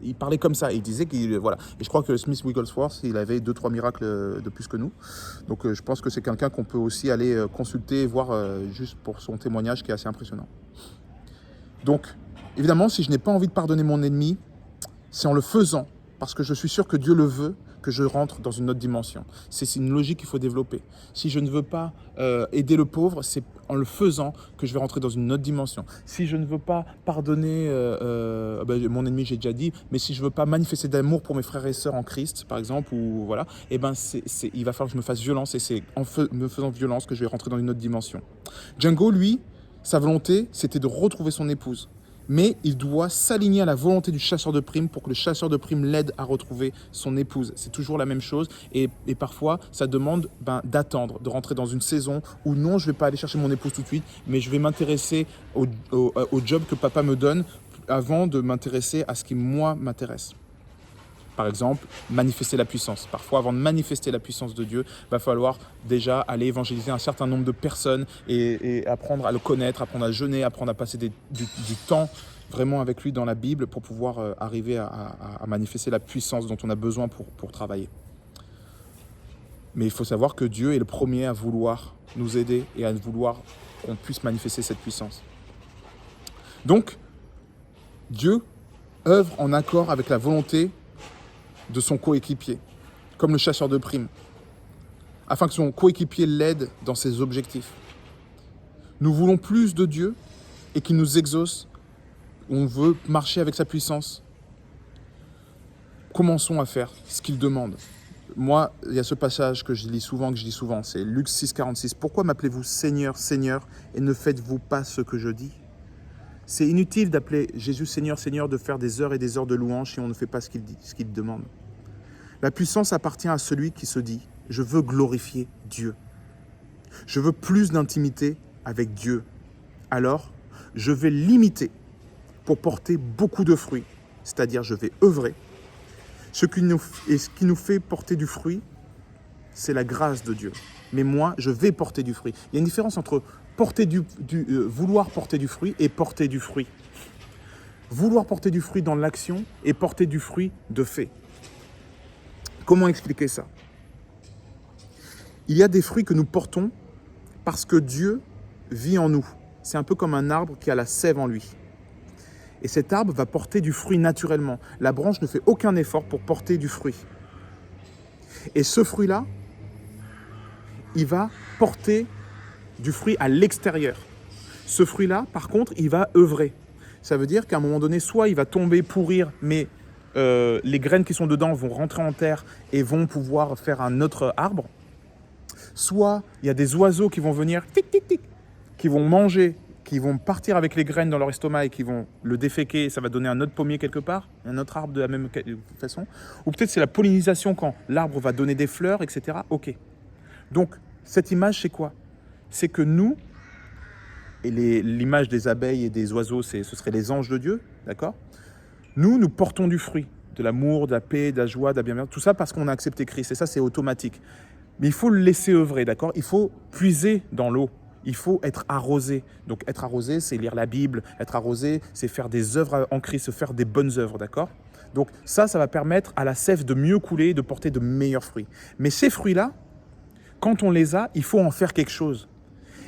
Il parlait comme ça, il disait qu'il voilà. Et je crois que Smith Wigglesworth, il avait 2-3 miracles de plus que nous. Donc je pense que c'est quelqu'un qu'on peut aussi aller consulter et voir juste pour son témoignage qui est assez impressionnant. Donc évidemment, si je n'ai pas envie de pardonner mon ennemi, c'est en le faisant, parce que je suis sûr que Dieu le veut, que je rentre dans une autre dimension. C'est une logique qu'il faut développer. Si je ne veux pas aider le pauvre, c'est en le faisant que je vais rentrer dans une autre dimension. Si je ne veux pas pardonner mon ennemi, j'ai déjà dit, mais si je ne veux pas manifester d'amour pour mes frères et sœurs en Christ, par exemple, ou voilà, il va falloir que je me fasse violence, et c'est en me faisant violence que je vais rentrer dans une autre dimension. Django, lui, sa volonté, c'était de retrouver son épouse. Mais il doit s'aligner à la volonté du chasseur de primes pour que le chasseur de primes l'aide à retrouver son épouse. C'est toujours la même chose et parfois ça demande d'attendre, de rentrer dans une saison où non, je ne vais pas aller chercher mon épouse tout de suite, mais je vais m'intéresser au job que papa me donne avant de m'intéresser à ce qui moi m'intéresse. Par exemple, manifester la puissance. Parfois, avant de manifester la puissance de Dieu, il va falloir déjà aller évangéliser un certain nombre de personnes et apprendre à le connaître, apprendre à jeûner, apprendre à passer du temps vraiment avec lui dans la Bible pour pouvoir arriver à manifester la puissance dont on a besoin pour travailler. Mais il faut savoir que Dieu est le premier à vouloir nous aider et à vouloir qu'on puisse manifester cette puissance. Donc, Dieu œuvre en accord avec la volonté de son coéquipier, comme le chasseur de primes, afin que son coéquipier l'aide dans ses objectifs. Nous voulons plus de Dieu et qu'il nous exauce. On veut marcher avec sa puissance. Commençons à faire ce qu'il demande. Moi, il y a ce passage que je dis souvent, c'est Luc 6, 46. Pourquoi m'appelez-vous Seigneur, Seigneur, et ne faites-vous pas ce que je dis ? C'est inutile d'appeler Jésus Seigneur, Seigneur, de faire des heures et des heures de louange si on ne fait pas ce qu'il dit, ce qu'il demande. La puissance appartient à celui qui se dit « Je veux glorifier Dieu. Je veux plus d'intimité avec Dieu. Alors, je vais l'imiter pour porter beaucoup de fruits. C'est-à-dire, je vais œuvrer. Ce qui nous fait porter du fruit, c'est la grâce de Dieu. Mais moi, je vais porter du fruit. Il y a une différence entre vouloir porter du fruit et porter du fruit. Vouloir porter du fruit dans l'action et porter du fruit de fait. Comment expliquer ça ? Il y a des fruits que nous portons parce que Dieu vit en nous. C'est un peu comme un arbre qui a la sève en lui. Et cet arbre va porter du fruit naturellement. La branche ne fait aucun effort pour porter du fruit. Et ce fruit-là, il va porter du fruit à l'extérieur. Ce fruit-là, par contre, il va œuvrer. Ça veut dire qu'à un moment donné, soit il va tomber, pourrir, mais les graines qui sont dedans vont rentrer en terre et vont pouvoir faire un autre arbre. Soit il y a des oiseaux qui vont venir, tic, tic, tic, qui vont manger, qui vont partir avec les graines dans leur estomac et qui vont le déféquer et ça va donner un autre pommier quelque part, un autre arbre de la même façon. Ou peut-être c'est la pollinisation quand l'arbre va donner des fleurs, etc. Ok. Donc cette image c'est quoi ? C'est que nous, et l'image des abeilles et des oiseaux, ce seraient les anges de Dieu, d'accord ? Nous portons du fruit, de l'amour, de la paix, de la joie, de la bienveillance, tout ça parce qu'on a accepté Christ, et ça c'est automatique. Mais il faut le laisser œuvrer, d'accord ? Il faut puiser dans l'eau, il faut être arrosé. Donc être arrosé, c'est lire la Bible, être arrosé, c'est faire des œuvres en Christ, faire des bonnes œuvres, d'accord ? Donc ça va permettre à la sève de mieux couler, de porter de meilleurs fruits. Mais ces fruits-là, quand on les a, il faut en faire quelque chose.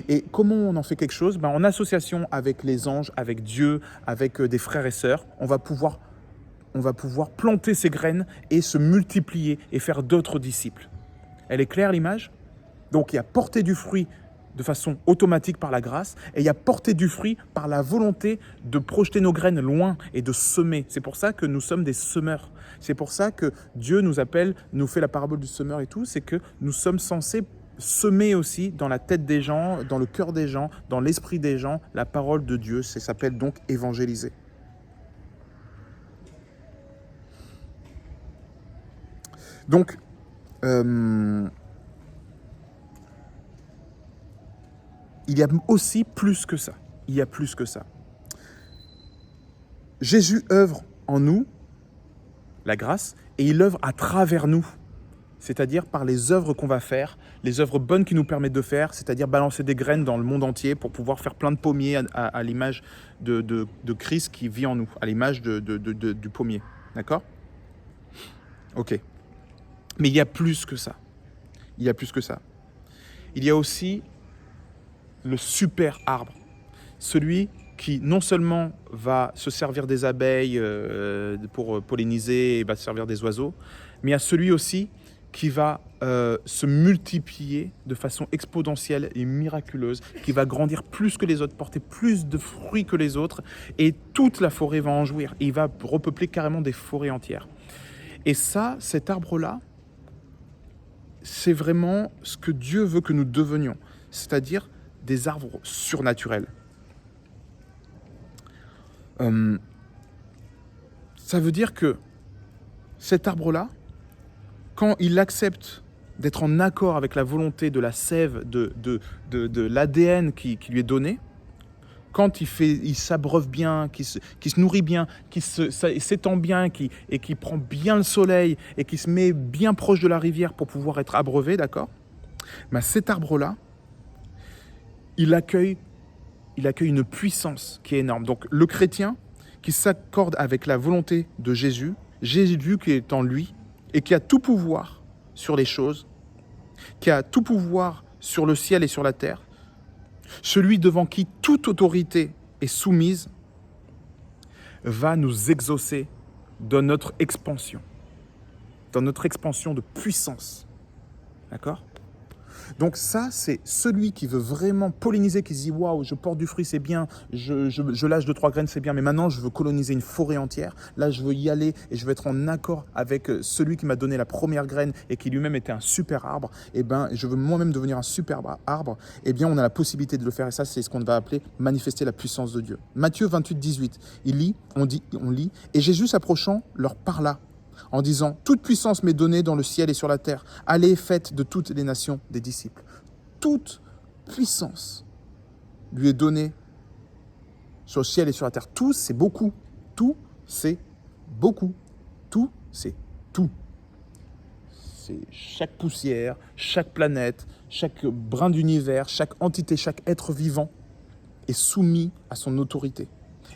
Et comment on en fait quelque chose ? En association avec les anges, avec Dieu, avec des frères et sœurs, on va pouvoir planter ces graines et se multiplier et faire d'autres disciples. Elle est claire l'image ? Donc il y a porter du fruit de façon automatique par la grâce, et il y a porter du fruit par la volonté de projeter nos graines loin et de semer. C'est pour ça que nous sommes des semeurs. C'est pour ça que Dieu nous appelle, nous fait la parabole du semeur et tout, c'est que nous sommes censés semer aussi dans la tête des gens, dans le cœur des gens, dans l'esprit des gens, la parole de Dieu. Ça s'appelle donc évangéliser. Donc, il y a aussi plus que ça. Il y a plus que ça. Jésus œuvre en nous, la grâce, et il œuvre à travers nous. C'est-à-dire par les œuvres qu'on va faire, les œuvres bonnes qu'il nous permettent de faire, c'est-à-dire balancer des graines dans le monde entier pour pouvoir faire plein de pommiers à l'image de Christ qui vit en nous, à l'image du pommier. D'accord ? Ok. Mais il y a plus que ça. Il y a plus que ça. Il y a aussi le super arbre. Celui qui non seulement va se servir des abeilles pour polliniser et va se servir des oiseaux, mais il y a celui aussi qui va se multiplier de façon exponentielle et miraculeuse, qui va grandir plus que les autres, porter plus de fruits que les autres, et toute la forêt va en jouir. Et il va repeupler carrément des forêts entières. Et ça, cet arbre-là, c'est vraiment ce que Dieu veut que nous devenions, c'est-à-dire des arbres surnaturels. Ça veut dire que cet arbre-là, quand il accepte d'être en accord avec la volonté de la sève, de l'ADN qui lui est donné, quand il s'abreuve bien, qu'il se nourrit bien, qu'il s'étend bien, et qu'il prend bien le soleil et qu'il se met bien proche de la rivière pour pouvoir être abreuvé, d'accord ? Ben cet arbre-là, il accueille une puissance qui est énorme. Donc le chrétien qui s'accorde avec la volonté de Jésus, Jésus qui est en lui et qui a tout pouvoir sur les choses, qui a tout pouvoir sur le ciel et sur la terre, celui devant qui toute autorité est soumise, va nous exaucer dans notre expansion de puissance. D'accord ? Donc ça, c'est celui qui veut vraiment polliniser, qui se dit « Waouh, je porte du fruit, c'est bien, je lâche 2-3 graines, c'est bien, mais maintenant je veux coloniser une forêt entière. Là, je veux y aller et je veux être en accord avec celui qui m'a donné la première graine et qui lui-même était un super arbre. Et ben, je veux moi-même devenir un super arbre. Eh bien, on a la possibilité de le faire et ça, c'est ce qu'on va appeler manifester la puissance de Dieu. Matthieu 28, 18, on lit « Et Jésus s'approchant leur parla. En disant, toute puissance m'est donnée dans le ciel et sur la terre. Allez, faites de toutes les nations des disciples. Toute puissance lui est donnée sur le ciel et sur la terre. Tout, c'est beaucoup. Tout, c'est beaucoup. Tout, c'est tout. C'est chaque poussière, chaque planète, chaque brin d'univers, chaque entité, chaque être vivant est soumis à son autorité.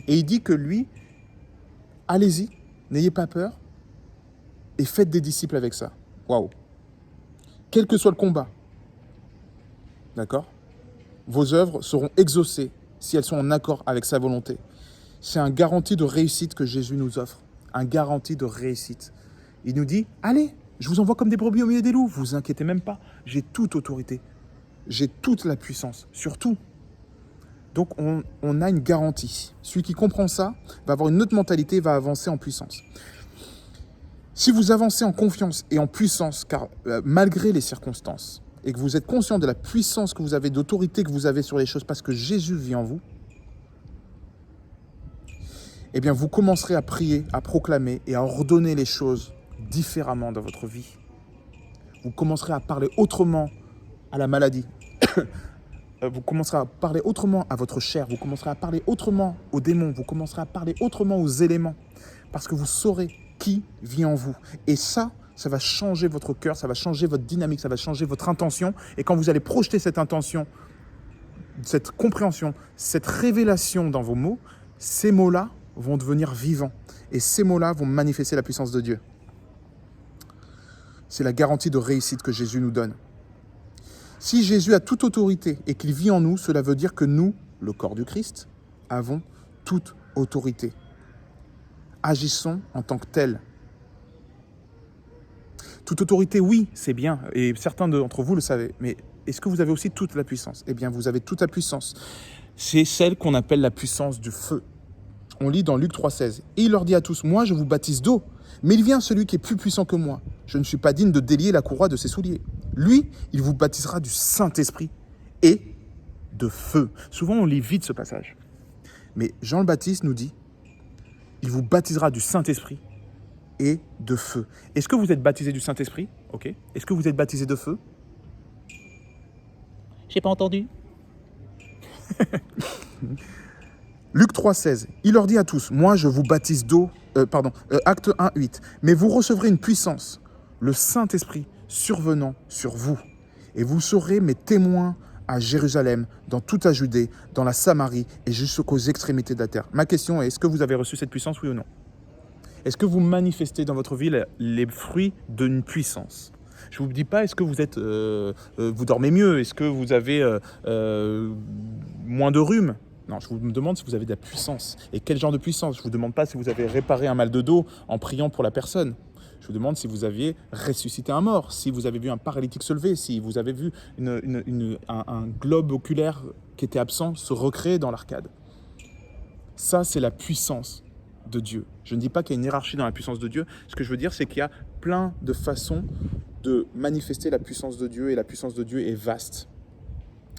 Et il dit que lui, allez-y, n'ayez pas peur, et faites des disciples avec ça. Waouh. Quel que soit le combat, d'accord ? Vos œuvres seront exaucées si elles sont en accord avec sa volonté. C'est un garantie de réussite que Jésus nous offre. Un garantie de réussite. Il nous dit, allez, je vous envoie comme des brebis au milieu des loups. Vous inquiétez même pas. J'ai toute autorité. J'ai toute la puissance. Sur tout. Donc on a une garantie. Celui qui comprend ça va avoir une autre mentalité, va avancer en puissance. Si vous avancez en confiance et en puissance, car malgré les circonstances, et que vous êtes conscient de la puissance que vous avez, d'autorité que vous avez sur les choses, parce que Jésus vit en vous, eh bien vous commencerez à prier, à proclamer et à ordonner les choses différemment dans votre vie. Vous commencerez à parler autrement à la maladie. Vous commencerez à parler autrement à votre chair. Vous commencerez à parler autrement aux démons. Vous commencerez à parler autrement aux éléments. Parce que vous saurez qui vit en vous. Et ça va changer votre cœur, ça va changer votre dynamique, ça va changer votre intention. Et quand vous allez projeter cette intention, cette compréhension, cette révélation dans vos mots, ces mots-là vont devenir vivants. Et ces mots-là vont manifester la puissance de Dieu. C'est la garantie de réussite que Jésus nous donne. Si Jésus a toute autorité et qu'il vit en nous, cela veut dire que nous, le corps du Christ, avons toute autorité. Agissons en tant que tels. Toute autorité, oui, c'est bien, et certains d'entre vous le savez, mais est-ce que vous avez aussi toute la puissance? Eh bien, vous avez toute la puissance. C'est celle qu'on appelle la puissance du feu. On lit dans Luc 3,16. Et il leur dit à tous, moi je vous baptise d'eau, mais il vient celui qui est plus puissant que moi. Je ne suis pas digne de délier la courroie de ses souliers. Lui, il vous baptisera du Saint-Esprit et de feu. Souvent, on lit vite ce passage. Mais Jean le Baptiste nous dit, il vous baptisera du Saint-Esprit et de feu. Est-ce que vous êtes baptisé du Saint-Esprit? Ok. Est-ce que vous êtes baptisé de feu? J'ai pas entendu. Luc 3,16. Il leur dit à tous, moi je vous baptise d'eau, Acte 1,8. Mais vous recevrez une puissance, le Saint-Esprit survenant sur vous. Et vous serez mes témoins à Jérusalem, dans toute la Judée, dans la Samarie et jusqu'aux extrémités de la terre. Ma question est, est-ce que vous avez reçu cette puissance, oui ou non? Est-ce que vous manifestez dans votre vie les fruits d'une puissance? Je ne vous dis pas, est-ce que vous êtes, vous dormez mieux? Est-ce que vous avez moins de rhume? Non, je vous demande si vous avez de la puissance. Et quel genre de puissance? Je ne vous demande pas si vous avez réparé un mal de dos en priant pour la personne. Je vous demande si vous aviez ressuscité un mort, si vous avez vu un paralytique se lever, si vous avez vu un globe oculaire qui était absent se recréer dans l'arcade. Ça, c'est la puissance de Dieu. Je ne dis pas qu'il y a une hiérarchie dans la puissance de Dieu. Ce que je veux dire, c'est qu'il y a plein de façons de manifester la puissance de Dieu, et la puissance de Dieu est vaste.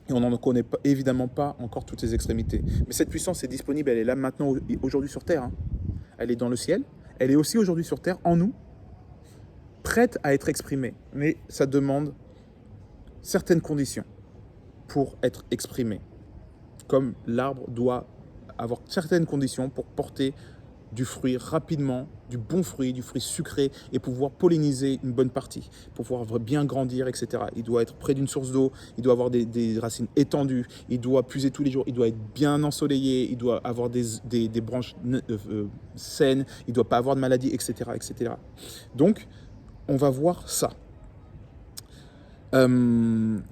Et on n'en connaît pas, évidemment pas encore toutes les extrémités. Mais cette puissance est disponible, elle est là maintenant, aujourd'hui sur Terre. Elle est dans le ciel, elle est aussi aujourd'hui sur Terre, en nous, prête à être exprimée. Mais ça demande certaines conditions pour être exprimée. Comme l'arbre doit avoir certaines conditions pour porter du fruit rapidement, du bon fruit, du fruit sucré, et pouvoir polliniser une bonne partie, pour pouvoir bien grandir, etc. Il doit être près d'une source d'eau, il doit avoir des racines étendues, il doit puiser tous les jours, il doit être bien ensoleillé, il doit avoir des branches saines, il ne doit pas avoir de maladie, etc., etc. Donc, on va voir ça. Sommes-nous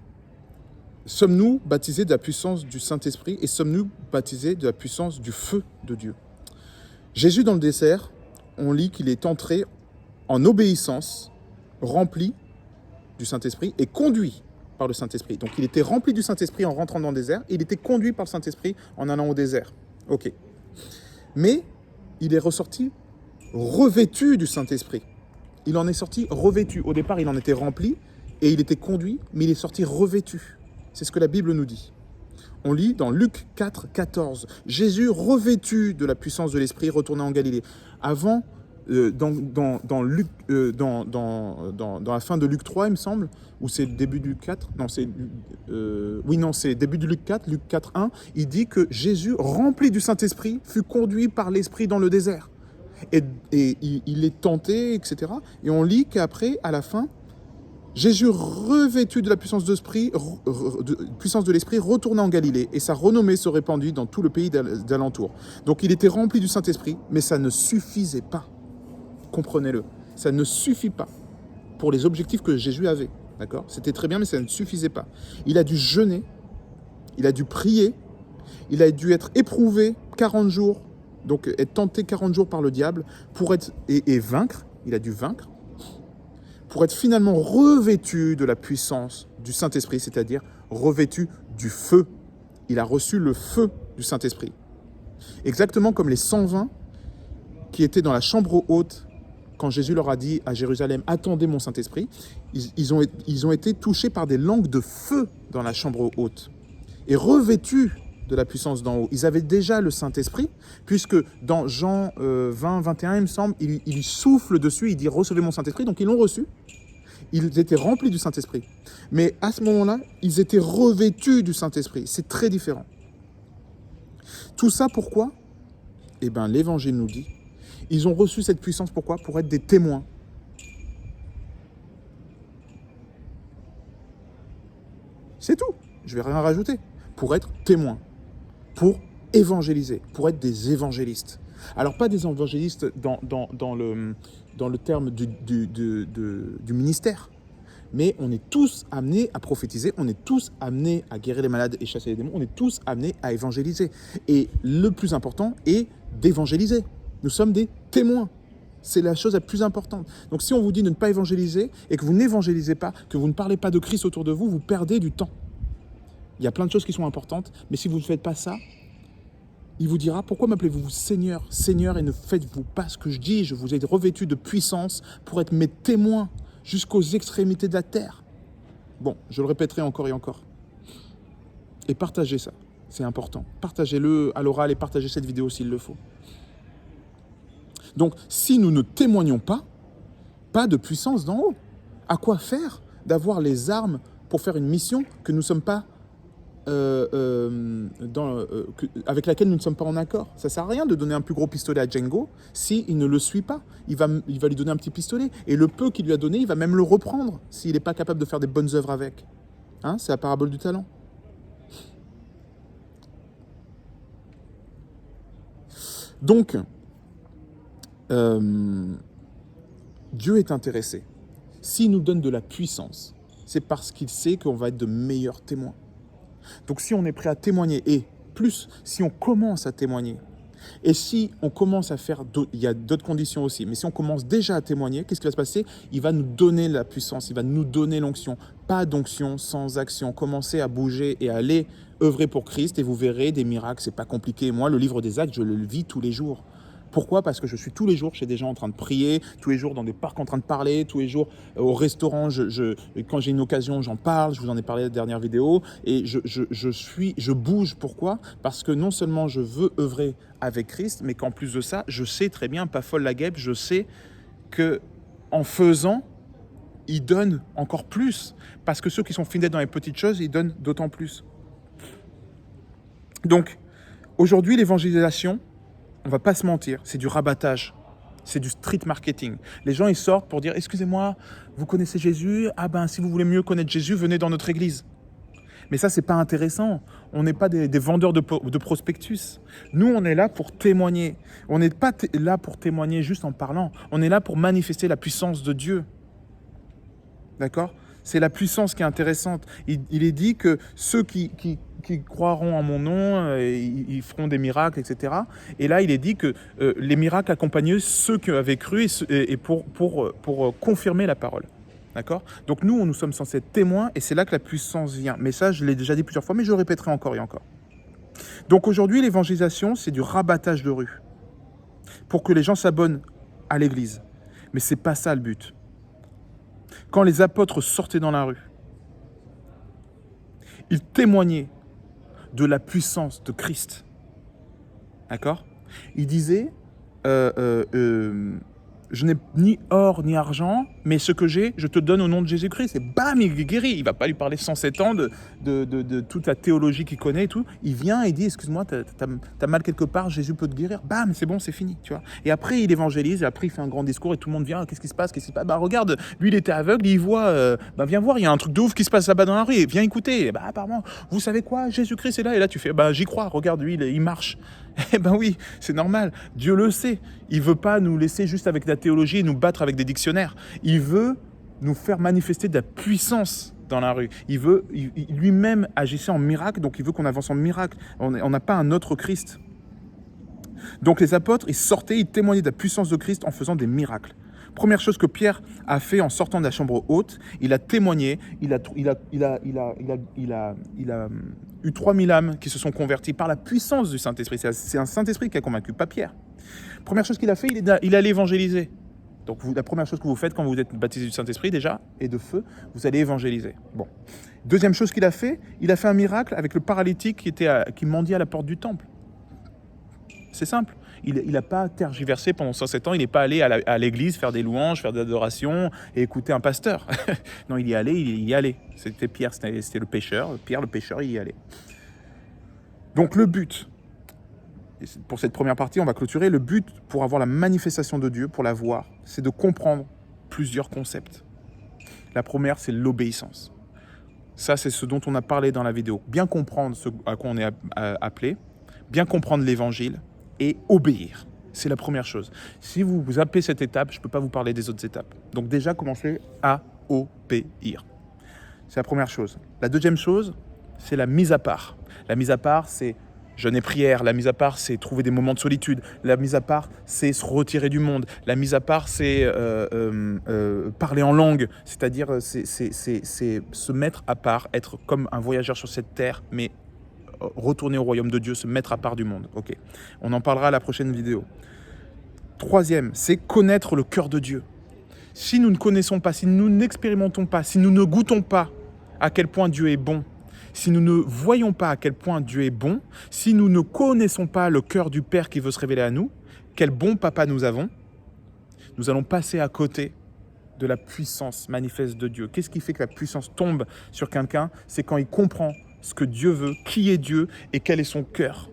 baptisés de la puissance du Saint-Esprit et sommes-nous baptisés de la puissance du feu de Dieu? Jésus, dans le désert, on lit qu'il est entré en obéissance, rempli du Saint-Esprit et conduit par le Saint-Esprit. Donc, il était rempli du Saint-Esprit en rentrant dans le désert et il était conduit par le Saint-Esprit en allant au désert. Ok. Mais il est ressorti revêtu du Saint-Esprit. Il en est sorti revêtu. Au départ, il en était rempli et il était conduit, mais il est sorti revêtu. C'est ce que la Bible nous dit. On lit dans Luc 4, 14. Jésus, revêtu de la puissance de l'Esprit, retourna en Galilée. Avant, dans la fin de Luc 3, il me semble, ou c'est le début du 4, non, c'est début du Luc 4, Luc 4, 1, il dit que Jésus, rempli du Saint-Esprit, fut conduit par l'Esprit dans le désert. Et il est tenté, etc. Et on lit qu'après, à la fin, Jésus, revêtu de la puissance de l'Esprit, retourna en Galilée et sa renommée se répandit dans tout le pays d'alentour. Donc il était rempli du Saint-Esprit, mais ça ne suffisait pas. Comprenez-le, ça ne suffit pas pour les objectifs que Jésus avait. D'accord ? C'était très bien, mais ça ne suffisait pas. Il a dû jeûner, il a dû prier, il a dû être éprouvé 40 jours, donc être tenté 40 jours par le diable pour être et vaincre. Il a dû vaincre, pour être finalement revêtu de la puissance du Saint-Esprit, c'est-à-dire revêtu du feu. Il a reçu le feu du Saint-Esprit. Exactement comme les 120 qui étaient dans la chambre haute quand Jésus leur a dit à Jérusalem, attendez mon Saint-Esprit, ils ont été touchés par des langues de feu dans la chambre haute et revêtus de la puissance d'en haut. Ils avaient déjà le Saint-Esprit, puisque dans Jean 20, 21, il me semble, il souffle dessus, il dit « Recevez mon Saint-Esprit », donc ils l'ont reçu. Ils étaient remplis du Saint-Esprit. Mais à ce moment-là, ils étaient revêtus du Saint-Esprit. C'est très différent. Tout ça, pourquoi ? Eh bien, l'Évangile nous dit, ils ont reçu cette puissance, pourquoi ? Pour être des témoins. C'est tout. Je ne vais rien rajouter. Pour être témoins. Pour évangéliser, pour être des évangélistes. Alors, pas des évangélistes dans le terme du ministère, mais on est tous amenés à prophétiser, on est tous amenés à guérir les malades et chasser les démons, on est tous amenés à évangéliser. Et le plus important est d'évangéliser. Nous sommes des témoins. C'est la chose la plus importante. Donc si on vous dit de ne pas évangéliser et que vous n'évangélisez pas, que vous ne parlez pas de Christ autour de vous, vous perdez du temps. Il y a plein de choses qui sont importantes, mais si vous ne faites pas ça, il vous dira, pourquoi m'appelez-vous Seigneur, Seigneur, et ne faites-vous pas ce que je dis? Je vous ai revêtu de puissance pour être mes témoins jusqu'aux extrémités de la terre. Bon, je le répéterai encore et encore. Et partagez ça, c'est important. Partagez-le à l'oral et partagez cette vidéo s'il le faut. Donc, si nous ne témoignons pas de puissance d'en haut. À quoi faire d'avoir les armes pour faire une mission que nous ne sommes pas avec laquelle nous ne sommes pas en accord. Ça ne sert à rien de donner un plus gros pistolet à Django s'il ne le suit pas. Il va lui donner un petit pistolet. Et le peu qu'il lui a donné, il va même le reprendre s'il n'est pas capable de faire des bonnes œuvres avec. Hein, c'est la parabole du talent. Donc, Dieu est intéressé. S'il nous donne de la puissance, c'est parce qu'il sait qu'on va être de meilleurs témoins. Donc si on est prêt à témoigner, et plus si on commence à témoigner, et si on commence à faire, il y a d'autres conditions aussi, mais si on commence déjà à témoigner, qu'est-ce qui va se passer? Il va nous donner la puissance, il va nous donner l'onction. Pas d'onction sans action. Commencez à bouger et à aller œuvrer pour Christ et vous verrez des miracles, c'est pas compliqué. Moi, le livre des actes, je le vis tous les jours. Pourquoi? Parce que je suis tous les jours chez des gens en train de prier, tous les jours dans des parcs en train de parler, tous les jours au restaurant, quand j'ai une occasion, j'en parle, je vous en ai parlé dans la dernière vidéo, et je bouge. Pourquoi? Parce que non seulement je veux œuvrer avec Christ, mais qu'en plus de ça, je sais très bien, pas folle la guêpe, je sais que en faisant, il donne encore plus, parce que ceux qui sont fidèles dans les petites choses, ils donnent d'autant plus. Donc, aujourd'hui, l'évangélisation, on va pas se mentir, c'est du rabattage, c'est du street marketing. Les gens, ils sortent pour dire « Excusez-moi, vous connaissez Jésus? Ah ben, si vous voulez mieux connaître Jésus, venez dans notre église. » Mais ça, c'est pas intéressant. On n'est pas des vendeurs de prospectus. Nous, on est là pour témoigner. On n'est pas là pour témoigner juste en parlant. On est là pour manifester la puissance de Dieu. D'accord? C'est la puissance qui est intéressante. Il est dit que ceux qui croiront en mon nom, ils feront des miracles, etc. Et là, il est dit que les miracles accompagnent ceux qui avaient cru et pour confirmer la parole. D'accord? Donc nous sommes censés être témoins et c'est là que la puissance vient. Mais ça, je l'ai déjà dit plusieurs fois, mais je le répéterai encore et encore. Donc aujourd'hui, l'évangélisation, c'est du rabattage de rue pour que les gens s'abonnent à l'église. Mais c'est pas ça le but. Quand les apôtres sortaient dans la rue, ils témoignaient de la puissance de Christ. D'accord? Ils disaient, je n'ai ni or ni argent, mais ce que j'ai, je te donne au nom de Jésus-Christ. Et bam, il est guéri. Il ne va pas lui parler 107 ans de toute la théologie qu'il connaît et tout. Il vient et dit, excuse-moi, t'as mal quelque part, Jésus peut te guérir. Bam, c'est bon, c'est fini. Tu vois. Et après, il évangélise, et après, il fait un grand discours et tout le monde vient. Qu'est-ce qui se passe? Bah, regarde, lui, il était aveugle, il voit, viens voir, il y a un truc de ouf qui se passe là-bas dans la rue. Et viens écouter. Et bah, apparemment, vous savez quoi? Jésus-Christ est là. Et là, tu fais, j'y crois, regarde, lui, il marche. Eh ben oui, c'est normal. Dieu le sait. Il veut pas nous laisser juste avec la théologie et nous battre avec des dictionnaires. Il veut nous faire manifester de la puissance dans la rue. Il veut lui-même agissait en miracle, donc il veut qu'on avance en miracle. On n'a pas un autre Christ. Donc les apôtres, ils sortaient, ils témoignaient de la puissance de Christ en faisant des miracles. Première chose que Pierre a fait en sortant de la chambre haute, il a témoigné, il a eu 3000 âmes qui se sont converties par la puissance du Saint-Esprit. C'est un Saint-Esprit qui a convaincu, pas Pierre. Première chose qu'il a fait, il allait évangéliser. Donc la première chose que vous faites quand vous êtes baptisé du Saint-Esprit déjà, et de feu, vous allez évangéliser. Bon. Deuxième chose qu'il a fait un miracle avec le paralytique qui mendiait à la porte du temple. C'est simple. Il n'a pas tergiversé pendant 107 ans, il n'est pas allé à l'église faire des louanges, faire de l'adoration et écouter un pasteur. Non, il y allait. C'était Pierre, c'était le pêcheur. Pierre, le pêcheur, il y allait. Donc le but, pour cette première partie, on va clôturer, le but pour avoir la manifestation de Dieu, pour la voir, c'est de comprendre plusieurs concepts. La première, c'est l'obéissance. Ça, c'est ce dont on a parlé dans la vidéo. Bien comprendre ce à quoi on est appelé, bien comprendre l'évangile, et obéir. C'est la première chose. Si vous zappez cette étape, je ne peux pas vous parler des autres étapes. Donc déjà, commencez à obéir. C'est la première chose. La deuxième chose, c'est la mise à part. La mise à part, c'est Jeûne et prière, la mise à part, c'est trouver des moments de solitude. La mise à part, c'est se retirer du monde. La mise à part, c'est parler en langue, c'est-à-dire c'est se mettre à part, être comme un voyageur sur cette terre, mais retourner au royaume de Dieu, se mettre à part du monde. Ok, on en parlera à la prochaine vidéo. Troisième, c'est connaître le cœur de Dieu. Si nous ne connaissons pas, si nous n'expérimentons pas, si nous ne goûtons pas à quel point Dieu est bon, si nous ne voyons pas à quel point Dieu est bon, si nous ne connaissons pas le cœur du Père qui veut se révéler à nous, quel bon papa nous avons, nous allons passer à côté de la puissance manifeste de Dieu. Qu'est-ce qui fait que la puissance tombe sur quelqu'un? C'est quand il comprend ce que Dieu veut, qui est Dieu et quel est son cœur.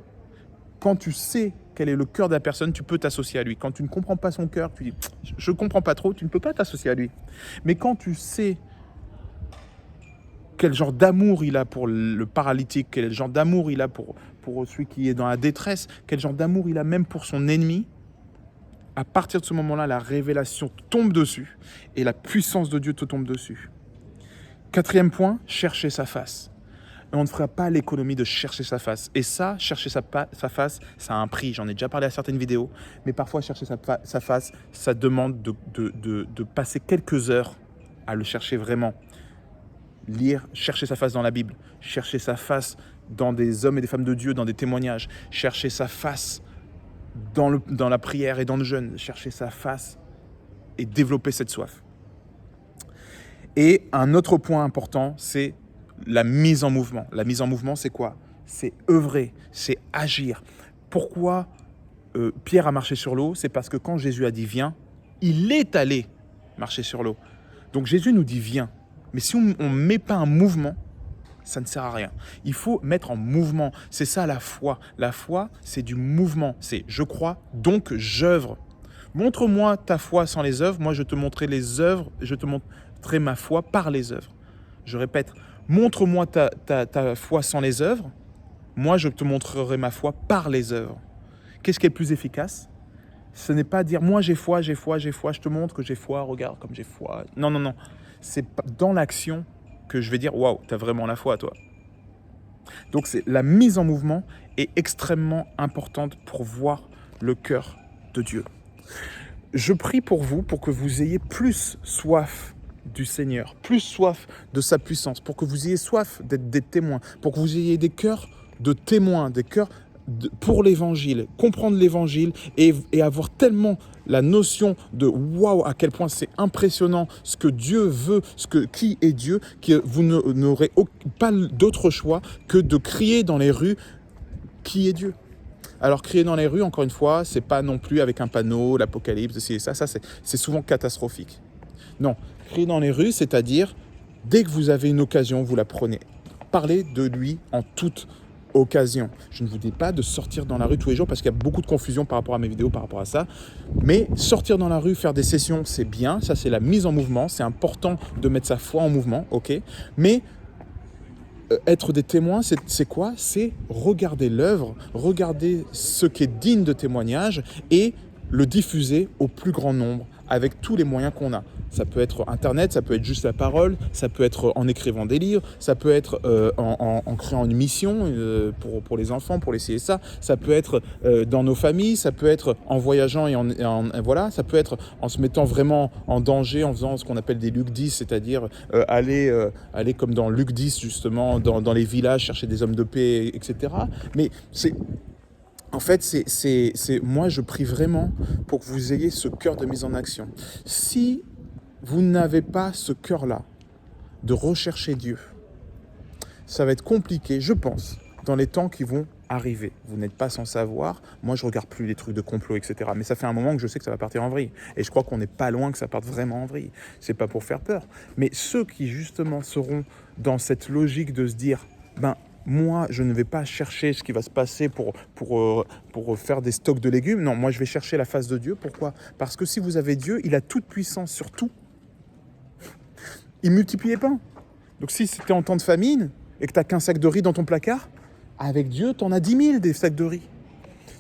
Quand tu sais quel est le cœur de la personne, tu peux t'associer à lui. Quand tu ne comprends pas son cœur, tu dis « je ne comprends pas trop », tu ne peux pas t'associer à lui. Mais quand tu sais quel genre d'amour il a pour le paralytique, quel genre d'amour il a pour celui qui est dans la détresse, quel genre d'amour il a même pour son ennemi, à partir de ce moment-là, la révélation tombe dessus et la puissance de Dieu te tombe dessus. Quatrième point, chercher sa face. Et on ne fera pas l'économie de chercher sa face. Et ça, chercher sa face, ça a un prix. J'en ai déjà parlé à certaines vidéos. Mais parfois, chercher sa face, ça demande de passer quelques heures à le chercher vraiment. Lire, chercher sa face dans la Bible, chercher sa face dans des hommes et des femmes de Dieu, dans des témoignages, chercher sa face dans la prière et dans le jeûne, chercher sa face et développer cette soif. Et un autre point important, c'est la mise en mouvement. La mise en mouvement, c'est quoi? C'est œuvrer, c'est agir. Pourquoi Pierre a marché sur l'eau? C'est parce que quand Jésus a dit « viens », il est allé marcher sur l'eau. Donc Jésus nous dit « viens ». Mais si on ne met pas un mouvement, ça ne sert à rien. Il faut mettre en mouvement. C'est ça la foi. La foi, c'est du mouvement. C'est je crois, donc j'œuvre. Montre-moi ta foi sans les œuvres. Moi, je te montrerai les œuvres. Je te montrerai ma foi par les œuvres. Je répète, montre-moi ta foi sans les œuvres. Moi, je te montrerai ma foi par les œuvres. Qu'est-ce qui est le plus efficace? Ce n'est pas dire moi j'ai foi, j'ai foi, j'ai foi. Je te montre que j'ai foi. Regarde comme j'ai foi. Non, non, non. C'est dans l'action que je vais dire « Waouh, tu as vraiment la foi, toi ». Donc, la mise en mouvement est extrêmement importante pour voir le cœur de Dieu. Je prie pour vous, pour que vous ayez plus soif du Seigneur, plus soif de sa puissance, pour que vous ayez soif d'être des témoins, pour que vous ayez des cœurs de témoins, des cœurs pour l'évangile, comprendre l'évangile et avoir tellement la notion de waouh, à quel point c'est impressionnant ce que Dieu veut, qui est Dieu, que vous n'aurez pas d'autre choix que de crier dans les rues qui est Dieu. Alors crier dans les rues, encore une fois, c'est pas non plus avec un panneau, l'Apocalypse, ça c'est souvent catastrophique. Non, crier dans les rues, c'est-à-dire dès que vous avez une occasion, vous la prenez. Parlez de lui en toute occasion. Je ne vous dis pas de sortir dans la rue tous les jours parce qu'il y a beaucoup de confusion par rapport à mes vidéos, par rapport à ça. Mais sortir dans la rue, faire des sessions, c'est bien. Ça, c'est la mise en mouvement. C'est important de mettre sa foi en mouvement, ok. Mais être des témoins, c'est quoi? C'est regarder l'œuvre, regarder ce qui est digne de témoignage et le diffuser au plus grand nombre avec tous les moyens qu'on a. Ça peut être Internet, ça peut être juste la parole, ça peut être en écrivant des livres, ça peut être en créant une mission pour les enfants, pour les CSA, ça peut être dans nos familles, ça peut être en voyageant voilà, ça peut être en se mettant vraiment en danger, en faisant ce qu'on appelle des Luc 10, c'est-à-dire aller comme dans Luc 10 justement, dans les villages, chercher des hommes de paix, etc. Mais c'est... En fait, moi, je prie vraiment pour que vous ayez ce cœur de mise en action. Si vous n'avez pas ce cœur-là de rechercher Dieu, ça va être compliqué, je pense, dans les temps qui vont arriver. Vous n'êtes pas sans savoir. Moi, je ne regarde plus les trucs de complot, etc. Mais ça fait un moment que je sais que ça va partir en vrille. Et je crois qu'on n'est pas loin que ça parte vraiment en vrille. Ce n'est pas pour faire peur. Mais ceux qui, justement, seront dans cette logique de se dire, moi, je ne vais pas chercher ce qui va se passer pour faire des stocks de légumes. Non, moi, je vais chercher la face de Dieu. Pourquoi? Parce que si vous avez Dieu, il a toute puissance sur tout. Il multiplie les pains. Donc, si c'était en temps de famine et que tu n'as qu'un sac de riz dans ton placard, avec Dieu, tu en as 10 000 des sacs de riz.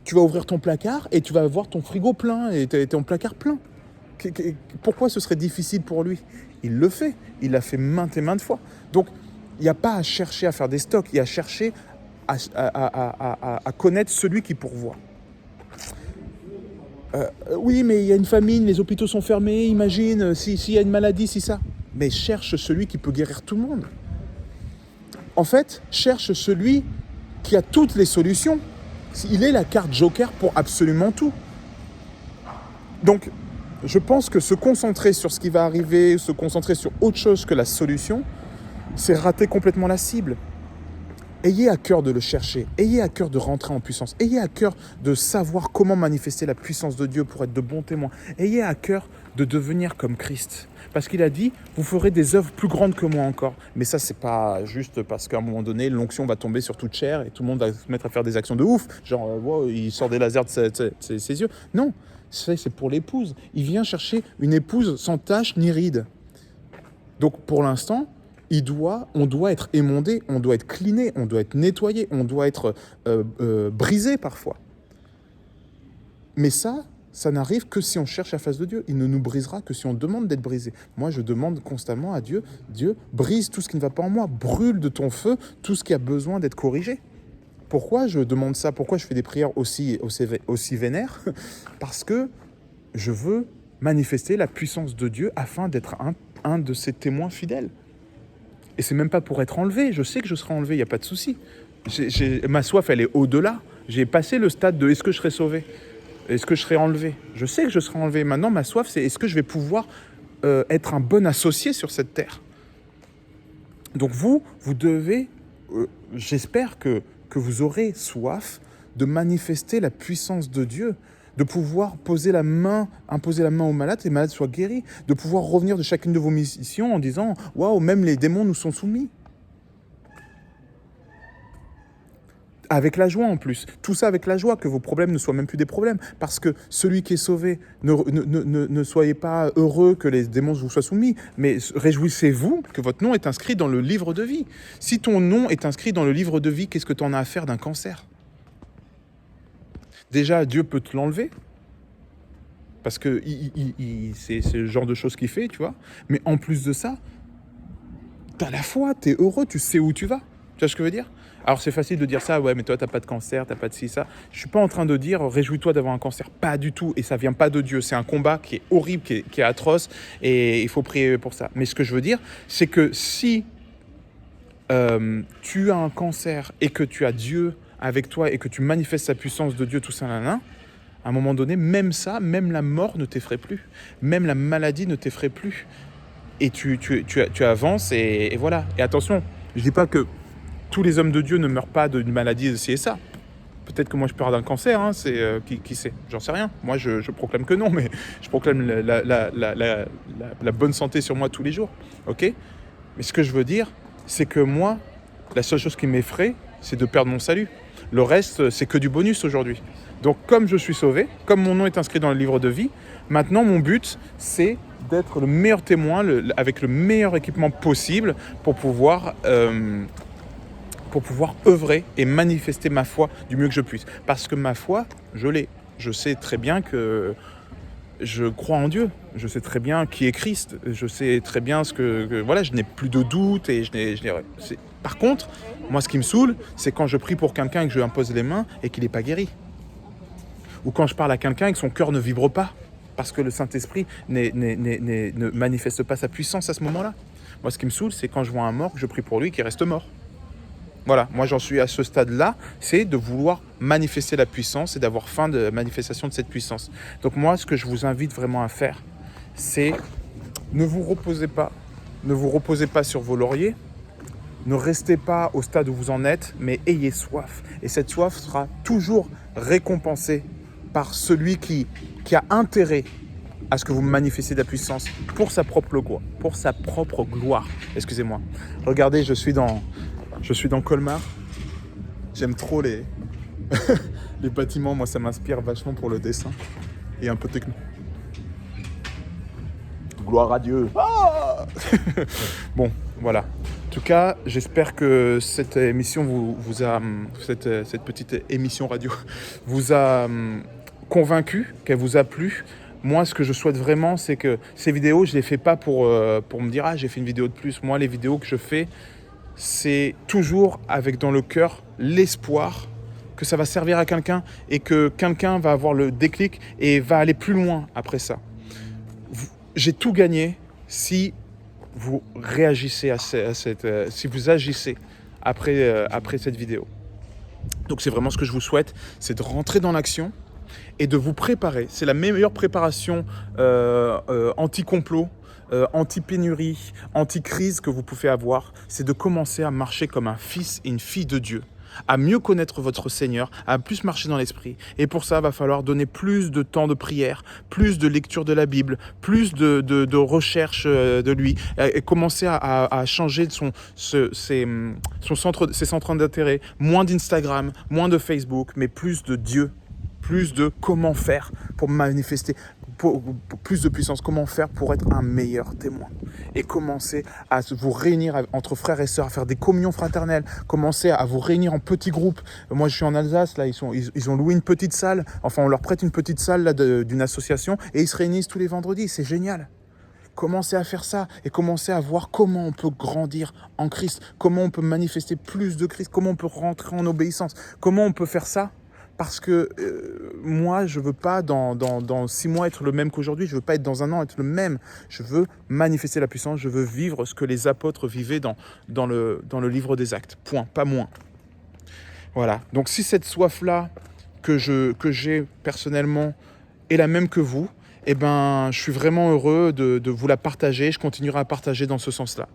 Tu vas ouvrir ton placard et tu vas voir ton frigo plein et ton placard plein. Pourquoi ce serait difficile pour lui? Il le fait. Il l'a fait maintes et maintes fois. Donc, il n'y a pas à chercher à faire des stocks, il y a à chercher à connaître celui qui pourvoit. Oui, mais il y a une famine, les hôpitaux sont fermés, imagine, s'il y a une maladie, si ça. Mais cherche celui qui peut guérir tout le monde. En fait, cherche celui qui a toutes les solutions. Il est la carte joker pour absolument tout. Donc, je pense que se concentrer sur ce qui va arriver, se concentrer sur autre chose que la solution, c'est rater complètement la cible. Ayez à cœur de le chercher, ayez à cœur de rentrer en puissance, ayez à cœur de savoir comment manifester la puissance de Dieu pour être de bons témoins, ayez à cœur de devenir comme Christ. Parce qu'il a dit, vous ferez des œuvres plus grandes que moi encore. Mais ça, c'est pas juste parce qu'à un moment donné, l'onction va tomber sur toute chair et tout le monde va se mettre à faire des actions de ouf. Genre, wow, il sort des lasers de ses yeux. Non, c'est pour l'épouse. Il vient chercher une épouse sans tache ni ride. Donc pour l'instant, on doit être émondé, on doit être cleané, on doit être nettoyé, on doit être brisé parfois. Mais ça n'arrive que si on cherche la face de Dieu. Il ne nous brisera que si on demande d'être brisé. Moi, je demande constamment à Dieu, Dieu, brise tout ce qui ne va pas en moi, brûle de ton feu tout ce qui a besoin d'être corrigé. Pourquoi je demande ça? Pourquoi je fais des prières aussi vénères? Parce que je veux manifester la puissance de Dieu afin d'être un de ses témoins fidèles. Et c'est même pas pour être enlevé. Je sais que je serai enlevé, il n'y a pas de souci. Ma soif, elle est au-delà. J'ai passé le stade de est-ce que je serai sauvé? Est-ce que je serai enlevé? Je sais que je serai enlevé. Maintenant, ma soif, c'est est-ce que je vais pouvoir être un bon associé sur cette terre? Donc vous devez, j'espère que vous aurez soif de manifester la puissance de Dieu, de pouvoir imposer la main aux malades, et les malades soient guéris, de pouvoir revenir de chacune de vos missions en disant « Waouh, même les démons nous sont soumis ». Avec la joie en plus. Tout ça avec la joie, que vos problèmes ne soient même plus des problèmes. Parce que celui qui est sauvé, ne soyez pas heureux que les démons vous soient soumis, mais réjouissez-vous que votre nom est inscrit dans le livre de vie. Si ton nom est inscrit dans le livre de vie, qu'est-ce que tu en as à faire d'un cancer? Déjà, Dieu peut te l'enlever, parce que c'est le genre de choses qu'il fait, tu vois. Mais en plus de ça, tu as la foi, tu es heureux, tu sais où tu vas. Tu vois ce que je veux dire? Alors c'est facile de dire ça, ouais, mais toi, tu n'as pas de cancer, tu n'as pas de ci, ça. Je ne suis pas en train de dire, réjouis-toi d'avoir un cancer. Pas du tout, et ça ne vient pas de Dieu. C'est un combat qui est horrible, qui est atroce, et il faut prier pour ça. Mais ce que je veux dire, c'est que si tu as un cancer et que tu as Dieu avec toi et que tu manifestes sa puissance de Dieu, tout ça, à un moment donné, même ça, même la mort ne t'effraie plus. Même la maladie ne t'effraie plus. Et tu avances et voilà. Et attention, je ne dis pas que tous les hommes de Dieu ne meurent pas d'une maladie de ci et ça. Peut-être que moi je peur d'un cancer, hein, qui sait, j'en sais rien. Moi je proclame que non, mais je proclame la bonne santé sur moi tous les jours. Ok? Mais ce que je veux dire, c'est que moi, la seule chose qui m'effraie, c'est de perdre mon salut. Le reste, c'est que du bonus aujourd'hui. Donc comme je suis sauvé, comme mon nom est inscrit dans le livre de vie, maintenant mon but, c'est d'être le meilleur témoin, avec le meilleur équipement possible pour pouvoir œuvrer et manifester ma foi du mieux que je puisse. Parce que ma foi, je l'ai. Je sais très bien que je crois en Dieu. Je sais très bien qui est Christ. Je sais très bien voilà, je n'ai plus de doute. Par contre, moi, ce qui me saoule, c'est quand je prie pour quelqu'un et que je lui impose les mains et qu'il n'est pas guéri. Ou quand je parle à quelqu'un et que son cœur ne vibre pas. Parce que le Saint-Esprit ne manifeste pas sa puissance à ce moment-là. Moi, ce qui me saoule, c'est quand je vois un mort, que je prie pour lui, qu'il reste mort. Voilà, moi j'en suis à ce stade-là, c'est de vouloir manifester la puissance et d'avoir faim de manifestation de cette puissance. Donc moi, ce que je vous invite vraiment à faire, c'est ne vous reposez pas sur vos lauriers, ne restez pas au stade où vous en êtes, mais ayez soif. Et cette soif sera toujours récompensée par celui qui a intérêt à ce que vous manifestiez de la puissance pour sa propre gloire. Excusez-moi. Regardez, je suis dans Colmar. J'aime trop les bâtiments. Moi, ça m'inspire vachement pour le dessin. Et un peu techno. Gloire à Dieu. Ah bon, voilà. En tout cas, j'espère que cette émission cette petite émission radio vous a convaincu, qu'elle vous a plu. Moi, ce que je souhaite vraiment, c'est que ces vidéos, je les fais pas pour me dire « Ah, j'ai fait une vidéo de plus ». Moi, les vidéos que je fais, c'est toujours avec dans le cœur l'espoir que ça va servir à quelqu'un et que quelqu'un va avoir le déclic et va aller plus loin après ça. J'ai tout gagné si vous réagissez si vous agissez après cette vidéo. Donc c'est vraiment ce que je vous souhaite, c'est de rentrer dans l'action et de vous préparer. C'est la meilleure préparation anti-complot, anti-pénurie, anti-crise que vous pouvez avoir. C'est de commencer à marcher comme un fils et une fille de Dieu, à mieux connaître votre Seigneur, à plus marcher dans l'esprit. Et pour ça, il va falloir donner plus de temps de prière, plus de lecture de la Bible, plus de recherche de lui, et commencer à changer ses centres d'intérêt, moins d'Instagram, moins de Facebook, mais plus de Dieu, plus de comment faire pour manifester, pour plus de puissance, comment faire pour être un meilleur témoin. Et commencer à vous réunir entre frères et sœurs, à faire des communions fraternelles, commencer à vous réunir en petits groupes. Moi, je suis en Alsace, là, ils ont loué une petite salle, enfin, on leur prête une petite salle là, d'une association, et ils se réunissent tous les vendredis, c'est génial. Commencez à faire ça et commencez à voir comment on peut grandir en Christ, comment on peut manifester plus de Christ, comment on peut rentrer en obéissance, comment on peut faire ça. Parce que moi, je ne veux pas dans 6 mois être le même qu'aujourd'hui, je ne veux pas être dans 1 an être le même. Je veux manifester la puissance, je veux vivre ce que les apôtres vivaient dans le livre des Actes. Point, pas moins. Voilà, donc si cette soif-là que j'ai personnellement est la même que vous, eh ben, je suis vraiment heureux de vous la partager, je continuerai à partager dans ce sens-là.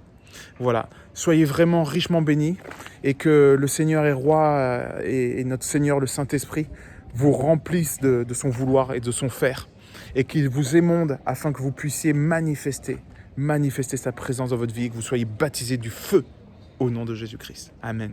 Voilà, soyez vraiment richement bénis et que le Seigneur est roi et notre Seigneur, le Saint-Esprit, vous remplisse de son vouloir et de son faire et qu'il vous émonde afin que vous puissiez manifester sa présence dans votre vie et que vous soyez baptisés du feu au nom de Jésus-Christ. Amen.